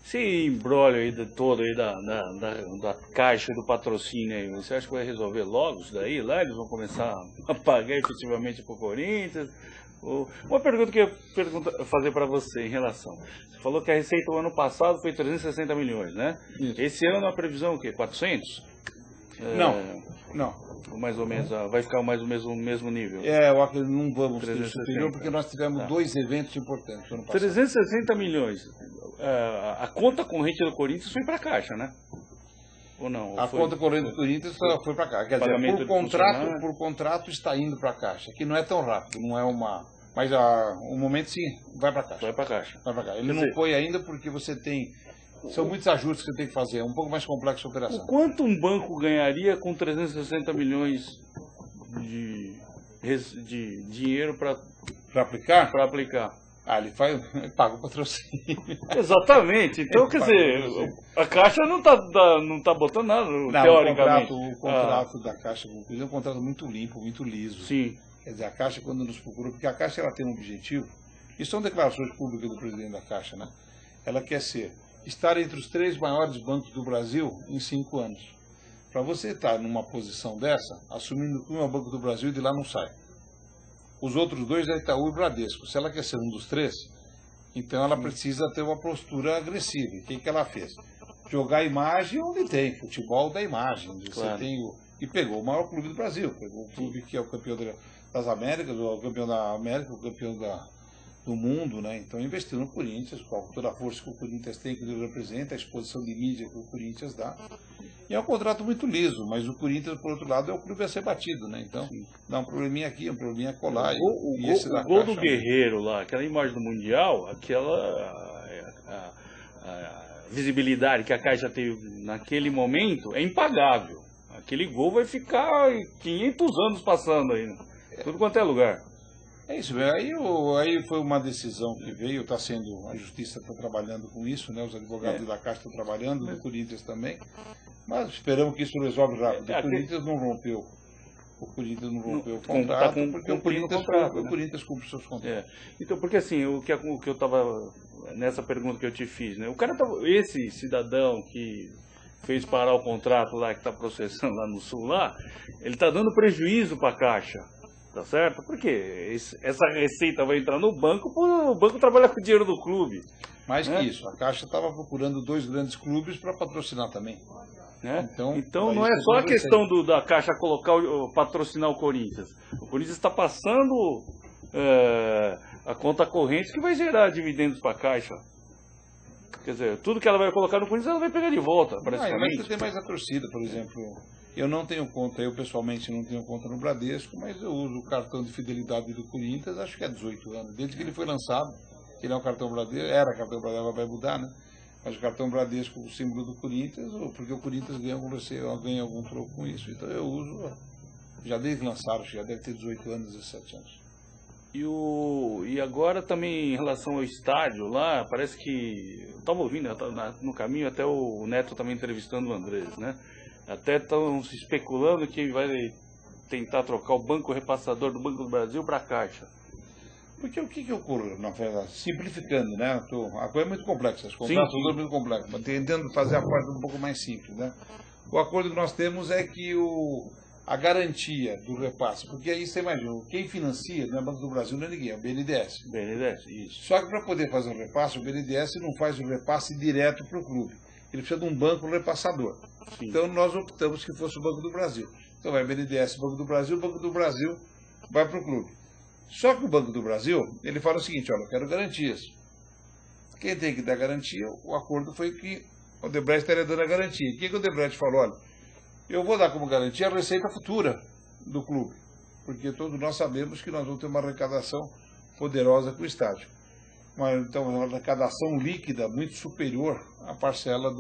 Esse embrólio aí todo aí da caixa do patrocínio aí, você acha que vai resolver logo isso daí? Lá eles vão começar a pagar efetivamente para o Corinthians? Uma pergunta que eu ia fazer para você em relação. Você falou que a receita do ano passado foi 360 milhões, né? Isso. Esse ano a previsão é o quê? 400? Não. Mais ou menos, vai ficar mais ou menos no mesmo nível. Eu acredito que não vamos ter 360, superior, porque nós tivemos 2 eventos importantes no ano passado. 360 milhões. A conta corrente do Corinthians foi para a Caixa, né? Ou não? A conta corrente do Corinthians foi para a Caixa. Quer dizer, por contrato está indo para a Caixa, que não é tão rápido, não é uma... Mas o momento sim, vai para a Caixa. Vai para a Caixa. Vai para a Caixa. Ele não foi ainda porque você tem... São muitos ajustes que você tem que fazer, é um pouco mais complexo a operação. O quanto um banco ganharia com 360 milhões de dinheiro para aplicar? Para aplicar. Ele paga o patrocínio. Exatamente. Então, quer dizer, a Caixa não tá botando nada, teoricamente. O contrato da Caixa é um contrato muito limpo, muito liso. Sim. Quer dizer, a Caixa, quando nos procurou, porque a Caixa ela tem um objetivo, e são declarações públicas do presidente da Caixa, né? Ela quer estar entre os 3 maiores bancos do Brasil em 5 anos. Para você estar numa posição dessa, assumindo que um é o Banco do Brasil e de lá não sai. Os outros 2 é Itaú e Bradesco. Se ela quer ser um dos 3, então ela precisa ter uma postura agressiva. E o que ela fez? Jogar a imagem onde tem, futebol da imagem. Claro. E pegou o maior clube do Brasil, pegou o clube que é o campeão das Américas, o campeão da América, o campeão do mundo, né? Então investiu no Corinthians, com toda a força que o Corinthians tem, que ele representa, a exposição de mídia que o Corinthians dá. E é um contrato muito liso, mas o Corinthians, por outro lado, é o clube a ser batido, né? Então, dá um probleminha aqui, um probleminha acolá. O gol do Guerreiro lá, aquela imagem do Mundial, aquela visibilidade que a Caixa teve naquele momento é impagável. Aquele gol vai ficar 500 anos passando aí, né? Tudo quanto é lugar. É isso, aí foi uma decisão que veio, a Justiça está trabalhando com isso, né? Os advogados da Caixa estão trabalhando, do Corinthians também, mas esperamos que isso resolve rápido. O Corinthians não rompeu. O Corinthians não rompeu o contrato, porque o Corinthians cumpre seus contratos. Então, porque assim, o que eu estava, nessa pergunta que eu te fiz, né? O cara esse cidadão que fez parar o contrato lá, que está processando lá no Sul, lá, ele está dando prejuízo para a Caixa, tá certo? Porque essa receita vai entrar no banco, o banco trabalha com o dinheiro do clube. Mais que isso, a Caixa estava procurando 2 grandes clubes para patrocinar também. Então não é só a questão da Caixa patrocinar o Corinthians. O Corinthians está passando a conta corrente que vai gerar dividendos para a Caixa. Quer dizer, tudo que ela vai colocar no Corinthians ela vai pegar de volta, praticamente. Mas você tem mais a torcida, por exemplo. Eu não tenho conta, eu pessoalmente não tenho conta no Bradesco, mas eu uso o cartão de fidelidade do Corinthians, acho que é 18 anos. Desde que ele foi lançado, ele é um cartão Bradesco, era cartão Bradesco, vai mudar, né? Mas o cartão Bradesco, o símbolo do Corinthians, porque o Corinthians ganha algum troco com isso. Então eu uso, já desde lançaram, já deve ter 18 anos, 17 anos. E agora também em relação ao estádio lá, parece que, eu estava ouvindo no caminho, até o Neto também entrevistando o Andrés, né? Até estão se especulando que vai tentar trocar o banco repassador do Banco do Brasil para a Caixa. Porque o que ocorre, na verdade, simplificando, né? A coisa é muito complexa, os contratos são muito complexos, mas tentando fazer a parte um pouco mais simples, né? O acordo que nós temos é que a garantia do repasse, porque aí você imagina, quem financia não é o Banco do Brasil, não é ninguém, é o BNDES. BNDES, isso. Só que para poder fazer o repasse, o BNDES não faz o repasse direto para o clube. Ele precisa de um banco repassador. Sim. Então nós optamos que fosse o Banco do Brasil. Então vai BNDES, Banco do Brasil vai para o clube. Só que o Banco do Brasil, ele fala o seguinte, olha, eu quero garantias. Quem tem que dar garantia, o acordo foi que o Odebrecht estaria dando a garantia. O que o Odebrecht falou? Olha, eu vou dar como garantia a receita futura do clube, porque todos nós sabemos que nós vamos ter uma arrecadação poderosa com o estádio. Então, uma arrecadação líquida muito superior à parcela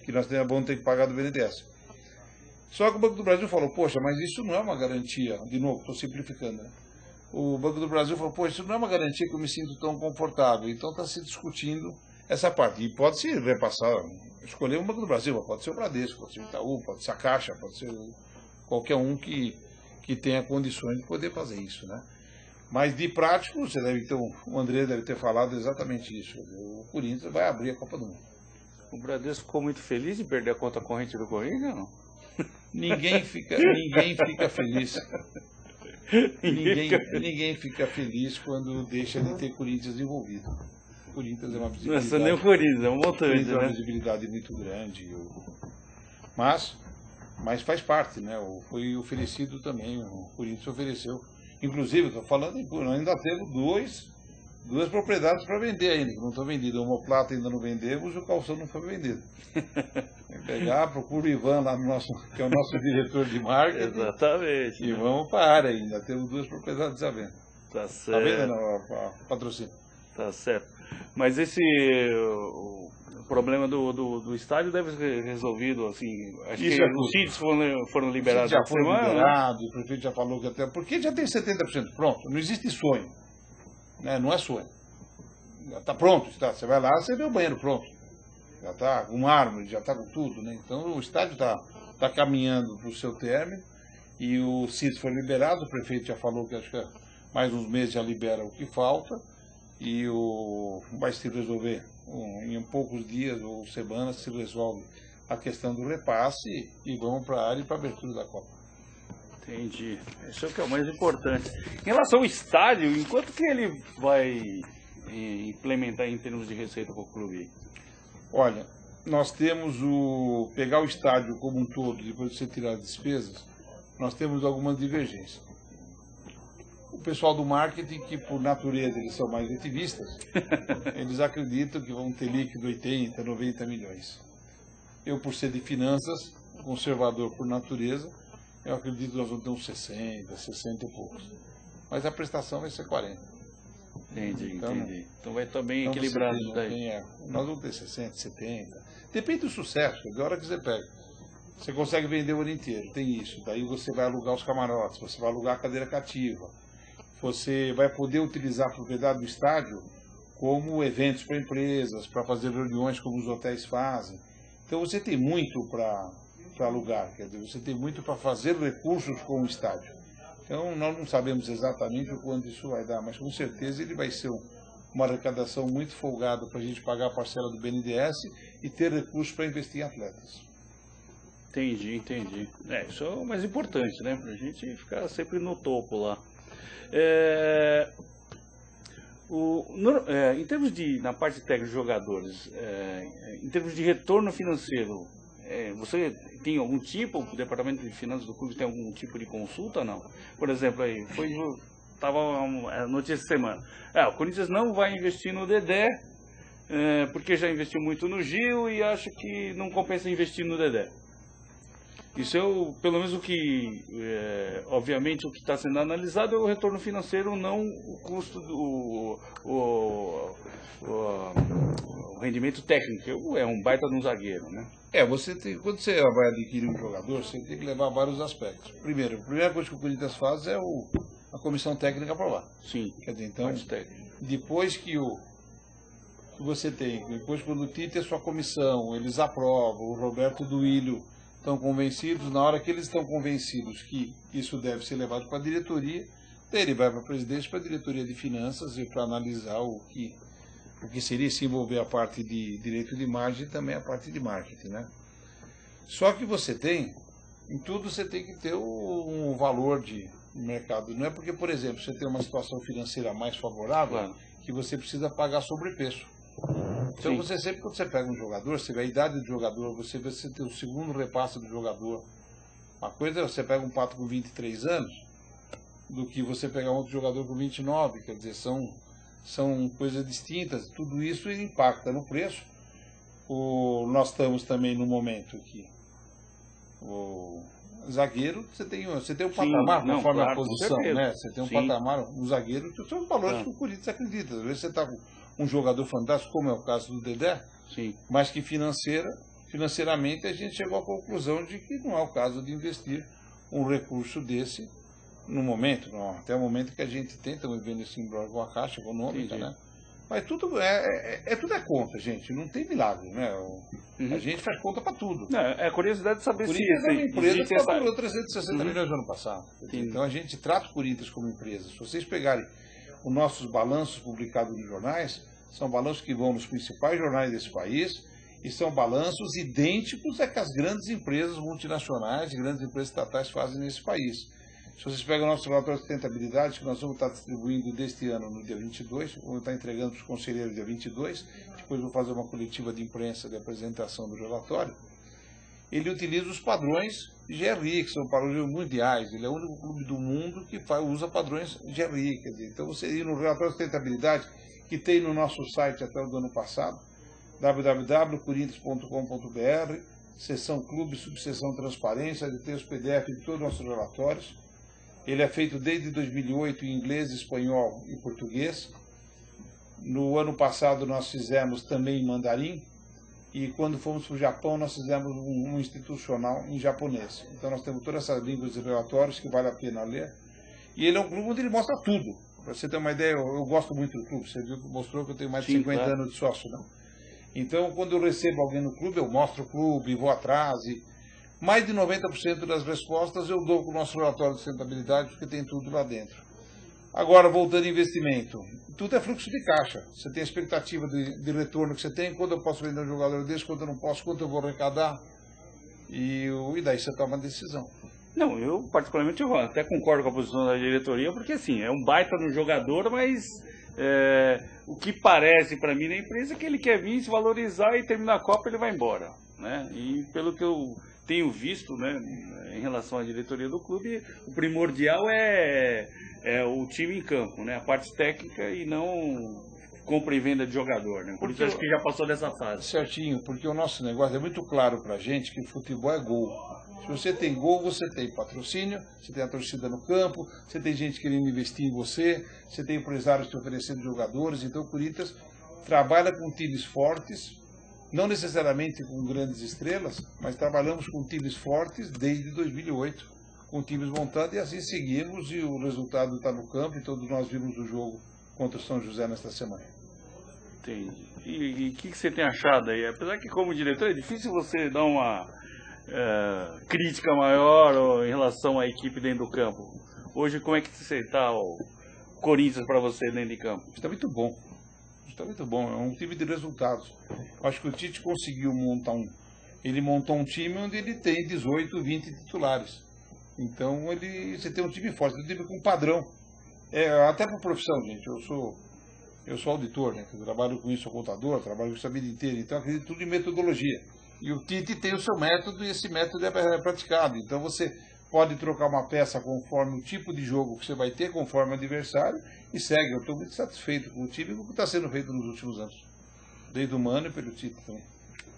que nós vamos ter que pagar do BNDES. Só que o Banco do Brasil falou, poxa, mas isso não é uma garantia, de novo, estou simplificando, né? O Banco do Brasil falou, poxa, isso não é uma garantia que eu me sinto tão confortável, então está se discutindo essa parte. E pode se repassar, escolher o Banco do Brasil, pode ser o Bradesco, pode ser o Itaú, pode ser a Caixa, pode ser qualquer um que tenha condições de poder fazer isso, né? Mas de prático, o André deve ter falado exatamente isso. O Corinthians vai abrir a Copa do Mundo. O Bradesco ficou muito feliz em perder a conta corrente do Corinthians, não? Ninguém fica feliz. Ninguém fica feliz quando deixa de ter Corinthians envolvido. O Corinthians é uma visibilidade. Não é nem o Corinthians, é um montante, né? É uma visibilidade muito grande. Mas faz parte, né? Foi oferecido também, o Corinthians ofereceu. Inclusive, estou falando, ainda temos duas propriedades para vender ainda, que não estão vendidas. O Homoplata ainda não vendemos e o Calção não foi vendido. Procura o Ivan lá, que é o nosso diretor de marketing. Exatamente. E vamos para a área ainda. Temos 2 propriedades à venda. Tá certo. Está vendendo a patrocínio. Tá certo. Mas o problema do estádio deve ser resolvido, assim, acho que os sítios foram liberados. Já foram liberados, o prefeito já falou que até... Porque já tem 70% pronto, não existe sonho, né? Não é sonho. Já está pronto, você vai lá, você vê o banheiro pronto. Já está com mármore, já está com tudo, né? Então o estádio está caminhando para o seu término e o sítio foi liberado, o prefeito já falou que acho que mais uns meses já libera o que falta e vai se resolver em poucos dias ou semanas se resolve a questão do repasse e vamos para a área e para a abertura da Copa. Entendi. Isso é o que é o mais importante. Em relação ao estádio, enquanto que ele vai implementar em termos de receita para o clube? Olha, nós temos pegar o estádio como um todo, depois de você tirar as despesas, nós temos algumas divergências. O pessoal do marketing, que por natureza eles são mais ativistas, eles acreditam que vão ter líquido 80, 90 milhões. Eu, por ser de finanças, conservador por natureza, eu acredito que nós vamos ter uns 60 e poucos. Mas a prestação vai ser 40. Entendi, Então, entendi. Então vai estar bem então equilibrado você tem, daí. nós vamos ter 60, 70. Depende do sucesso, da hora que você pega. Você consegue vender o ano inteiro, tem isso. Daí você vai alugar os camarotes, você vai alugar a cadeira cativa. Você vai poder utilizar a propriedade do estádio como eventos para empresas, para fazer reuniões como os hotéis fazem. Então você tem muito para alugar, quer dizer, você tem muito para fazer recursos com o estádio. Então nós não sabemos exatamente o quanto isso vai dar, mas com certeza ele vai ser uma arrecadação muito folgada para a gente pagar a parcela do BNDES e ter recursos para investir em atletas. Entendi, entendi. Isso é o mais importante, né? Pra gente ficar sempre no topo lá. Em termos na parte técnica dos jogadores, em termos de retorno financeiro, você tem algum tipo, o departamento de finanças do clube tem algum tipo de consulta ou não? Por exemplo, aí estava a notícia de semana. O Corinthians não vai investir no Dedé, porque já investiu muito no Gil e acha que não compensa investir no Dedé. Isso pelo menos o que, obviamente, o que está sendo analisado é o retorno financeiro, não o custo o rendimento técnico. É um baita de um zagueiro, né? Quando você vai adquirir um jogador, você tem que levar vários aspectos. Primeiro, a primeira coisa que o Corinthians faz é a comissão técnica aprovar. Sim. Quer dizer, então, depois que você tem, depois quando o Tite é sua comissão, eles aprovam, o Roberto Duílio estão convencidos, na hora que eles estão convencidos que isso deve ser levado para a diretoria, daí ele vai para a presidência, para a diretoria de finanças e para analisar o que seria se envolver a parte de direito de imagem e também a parte de marketing, né? Só que em tudo você tem que ter um valor de mercado. Não é porque, por exemplo, você tem uma situação financeira mais favorável que você precisa pagar sobrepreço. Então você sempre, quando você pega um jogador, você vê a idade do jogador, você vê se tem o segundo repasse do jogador. Uma coisa é você pega um Pato com 23 anos, do que você pegar um outro jogador com 29, quer dizer, são coisas distintas, tudo isso impacta no preço. Nós estamos também no momento que o zagueiro, você tem um patamar conforme a posição, né? Você tem um patamar, um zagueiro, que são valores que o Corinthians acredita. Às vezes você está com um jogador fantástico, como é o caso do Dedé, mas que financeiramente a gente chegou à conclusão de que não é o caso de investir um recurso desse no momento, até o momento que a gente tenta vivendo isso em com a Caixa Econômica, né? Mas tudo tudo é conta, gente, não tem milagre, né? A gente faz conta para tudo. É curiosidade de saber se é uma empresa que faturou 360 milhões no ano passado. Então a gente trata o Corinthians como empresa. Se vocês pegarem os nossos balanços publicados nos jornais, são balanços que vão nos principais jornais desse país e são balanços idênticos a que as grandes empresas multinacionais e grandes empresas estatais fazem nesse país. Se vocês pegam o nosso relatório de sustentabilidade, que nós vamos estar distribuindo deste ano no dia 22, vamos estar entregando para os conselheiros dia 22, depois vou fazer uma coletiva de imprensa de apresentação do relatório, ele utiliza os padrões GRI, que são padrões mundiais. Ele é o único clube do mundo que usa padrões GRI. Quer dizer, então você ir no relatório de sustentabilidade, que tem no nosso site até o do ano passado, www.corinthians.com.br, seção clube, subseção transparência, ele tem os PDF de todos os nossos relatórios. Ele é feito desde 2008 em inglês, espanhol e português. No ano passado nós fizemos também em mandarim. E quando fomos para o Japão, nós fizemos um institucional em japonês. Então nós temos todas essas línguas de relatórios que vale a pena ler. E ele é um clube onde ele mostra tudo. Para você ter uma ideia, eu gosto muito do clube. Você viu que mostrou que eu tenho mais de 50 anos de sócio, não? Então, quando eu recebo alguém no clube, eu mostro o clube, vou atrás. Mais de 90% das respostas eu dou com o nosso relatório de sustentabilidade, porque tem tudo lá dentro. Agora, voltando ao investimento, tudo é fluxo de caixa. Você tem a expectativa de retorno que você tem, quando eu posso vender um jogador desse, quando eu não posso, quanto eu vou arrecadar, e daí você toma uma decisão. Não, eu particularmente eu até concordo com a posição da diretoria, porque assim, é um baita no jogador, mas o que parece para mim na empresa é que ele quer vir se valorizar e terminar a Copa ele vai embora, né? E pelo que eu tenho visto, né, em relação à diretoria do clube, o primordial é o time em campo, né? A parte técnica e não compra e venda de jogador, né? Por isso acho que já passou dessa fase. Certinho, porque o nosso negócio é muito claro pra gente que futebol é gol. Se você tem gol, você tem patrocínio, você tem a torcida no campo, você tem gente querendo investir em você, você tem empresários te oferecendo jogadores. Então o Corinthians trabalha com times fortes, não necessariamente com grandes estrelas, mas trabalhamos com times fortes desde 2008, com times montados, e assim seguimos, e o resultado está no campo, e todos nós vimos o jogo contra o São José nesta semana. Entendi. E o que você tem achado aí? Apesar que como diretor é difícil você dar uma crítica maior em relação à equipe dentro do campo. Hoje como é que você está o Corinthians para você dentro de campo? Está muito bom. Está muito bom, é um time de resultados. Acho que o Tite conseguiu ele montou um time onde ele tem 18, 20 titulares. Então você tem um time forte, um time com padrão. Até por profissão, gente, eu sou auditor, né? Eu trabalho com isso, sou contador, trabalho com isso a vida inteira, então acredito tudo em metodologia. E o Tite tem o seu método, e esse método é praticado. Então você pode trocar uma peça conforme o tipo de jogo que você vai ter, conforme o adversário, e segue. Eu estou muito satisfeito com o time e com o que está sendo feito nos últimos anos. Desde o Mano e pelo Tite também.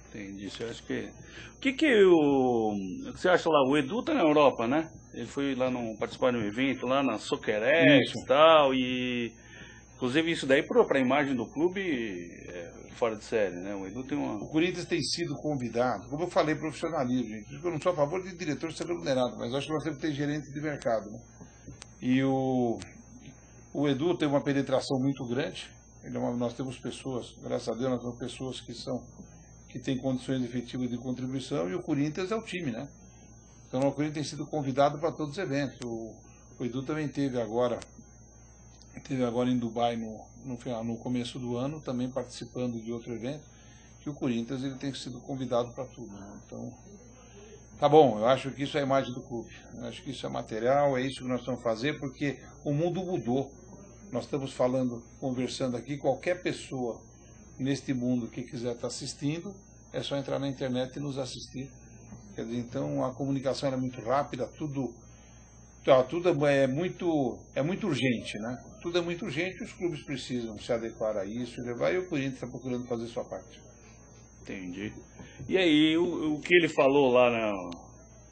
Entendi, eu acho que... O que você acha lá? O Edu tá na Europa, né? Ele foi lá participar de um evento lá na Soccerex e tal, e... Inclusive isso daí para a imagem do clube fora de série, né? O Edu tem uma... O Corinthians tem sido convidado, como eu falei, profissionalismo, gente. Eu não sou a favor de diretor ser remunerado, mas acho que nós temos que ter gerente de mercado, né? E o Edu tem uma penetração muito grande. Nós temos pessoas, graças a Deus, nós temos pessoas que têm condições efetivas de contribuição, e o Corinthians é o time, né? Então o Corinthians tem sido convidado para todos os eventos. O Edu também teve agora em Dubai no começo do ano, também participando de outro evento, que o Corinthians ele tem sido convidado para tudo, né? Então, tá bom, eu acho que isso é a imagem do clube, eu acho que isso é material, é isso que nós estamos fazendo, porque o mundo mudou. Nós estamos conversando aqui, qualquer pessoa neste mundo que quiser estar assistindo, é só entrar na internet e nos assistir. Quer dizer, então a comunicação é muito rápida, tudo é muito urgente, né? Tudo é muito urgente, os clubes precisam se adequar a isso, e o Corinthians está procurando fazer sua parte. Entendi. E aí, o que ele falou lá,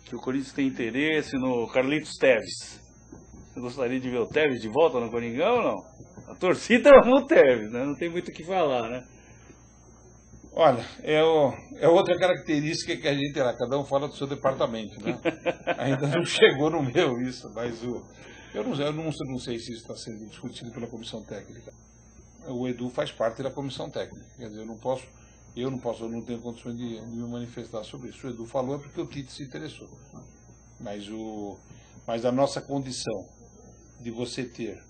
que o Corinthians tem interesse no Carlitos Tevez. Você gostaria de ver o Tevez de volta no Coringão ou não? A torcida ama o Tevez, né? Não tem muito o que falar, né? Olha, é outra característica que a gente terá, cada um fala do seu departamento, né? Ainda não chegou no meu isso, mas eu não sei se isso está sendo discutido pela comissão técnica. O Edu faz parte da comissão técnica, quer dizer, eu não tenho condições de me manifestar sobre isso. O Edu falou porque o Tite se interessou. Mas a nossa condição de você ter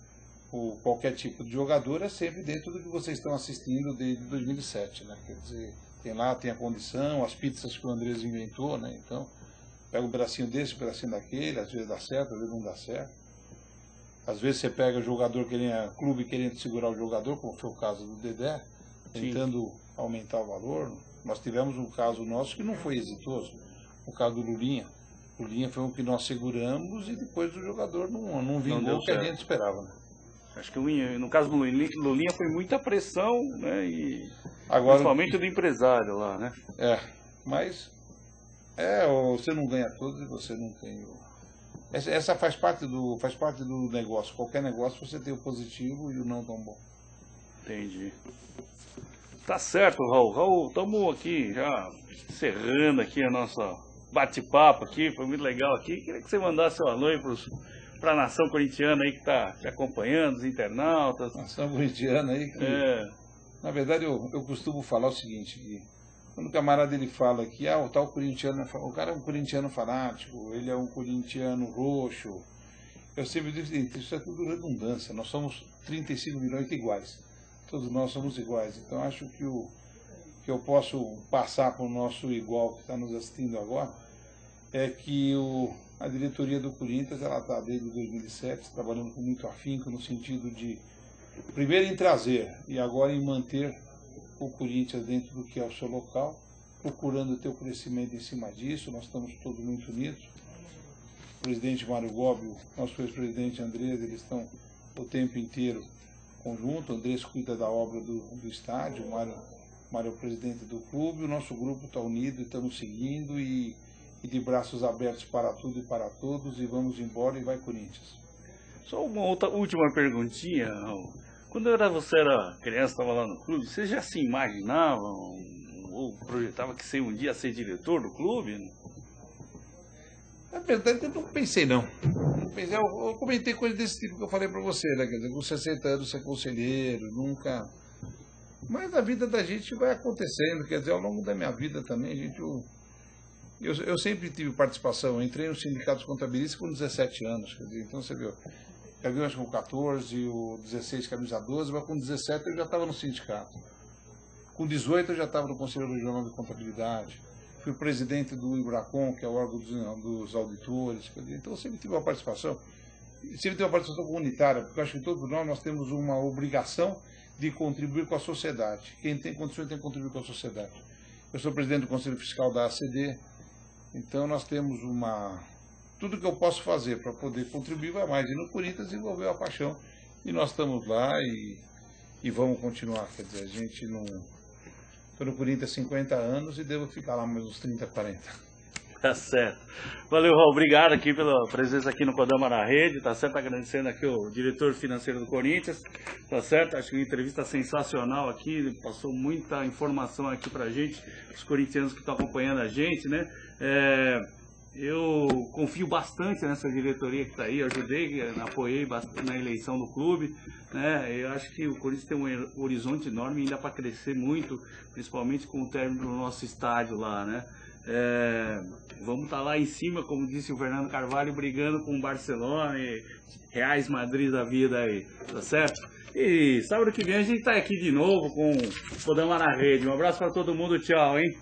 qualquer tipo de jogador é sempre dentro do que vocês estão assistindo desde 2007, né? Quer dizer, tem a condição, as pizzas que o Andrés inventou, né? Então, pega um pedacinho desse, um pedacinho daquele, às vezes dá certo, às vezes não dá certo. Às vezes você pega clube querendo segurar o jogador, como foi o caso do Dedé, tentando aumentar o valor. Nós tivemos um caso nosso que não foi exitoso, o caso do Lulinha. O Lulinha foi um que nós seguramos e depois o jogador não vingou o que a gente esperava, né? Acho que no caso do Lulinha foi muita pressão, né? E principalmente do empresário lá, né? Mas você não ganha todos e você não tem essa faz parte do negócio. Qualquer negócio você tem o positivo e o não tão bom. Entendi. Tá certo, Raul. Raul, estamos aqui já encerrando aqui a nossa bate-papo aqui, foi muito legal aqui. Queria que você mandasse um alô aí para a nação corintiana aí que está te acompanhando, os internautas. Nação corintiana aí que... Na verdade, eu costumo falar o seguinte, que quando o camarada ele fala que o tal corintiano, o cara é um corintiano fanático, ele é um corintiano roxo, eu sempre digo isso é tudo redundância, nós somos 35 milhões iguais, todos nós somos iguais, então acho que eu posso passar para o nosso igual que está nos assistindo agora, é que a diretoria do Corinthians, ela está desde 2007, trabalhando com muito afinco no sentido de, primeiro em trazer e agora em manter o Corinthians dentro do que é o seu local, procurando ter o crescimento em cima disso. Nós estamos todos muito unidos. O presidente Mário Gobi, nosso ex-presidente Andrés, eles estão o tempo inteiro conjunto. O Andrés cuida da obra do estádio, o Mário é o presidente do clube. O nosso grupo está unido e estamos seguindo e e de braços abertos para tudo e para todos, e vamos embora e vai Corinthians. Só uma última perguntinha, Raul. Quando você era criança, estava lá no clube, você já se imaginava ou projetava que você um dia ia ser diretor do clube? Na verdade, eu não pensei, não. Eu comentei coisas desse tipo que eu falei para você, né? Quer dizer, com 60 anos ser conselheiro, nunca... Mas a vida da gente vai acontecendo, quer dizer, ao longo da minha vida também, gente, eu sempre tive participação. Eu entrei no sindicato dos contabilistas com 17 anos, quer dizer, então você viu, eu vi com 14, o 16 camisa 12, mas com 17 eu já estava no sindicato. Com 18 eu já estava no Conselho Regional de Contabilidade. Fui presidente do Ibracon, que é o órgão dos auditores. Quer dizer, então eu sempre tive uma participação. Sempre tive uma participação comunitária, porque eu acho que todos nós temos uma obrigação de contribuir com a sociedade. Quem tem condições tem que contribuir com a sociedade. Eu sou presidente do Conselho Fiscal da ACD, então nós temos tudo que eu posso fazer para poder contribuir vai mais. E no Corinthians desenvolveu a paixão. E nós estamos lá e vamos continuar. Quer dizer, a gente não... Estou no Corinthians há 50 anos e devo ficar lá mais uns 30, 40. Tá certo. Valeu, Raul. Obrigado aqui pela presença aqui no Kodama na Rede, tá certo? Agradecendo aqui o diretor financeiro do Corinthians, tá certo? Acho que uma entrevista sensacional aqui, ele passou muita informação aqui pra gente, os corintianos que estão acompanhando a gente, né? Eu confio bastante nessa diretoria que está aí, ajudei, apoiei bastante na eleição do clube, né? Eu acho que o Corinthians tem um horizonte enorme ainda para crescer muito, principalmente com o término do nosso estádio lá, né? Vamos estar lá em cima, como disse o Fernando Carvalho, brigando com o Barcelona e Reais Madrid da vida aí, tá certo? E sábado que vem a gente está aqui de novo com o Kodama na Rede. Um abraço para todo mundo, tchau, hein?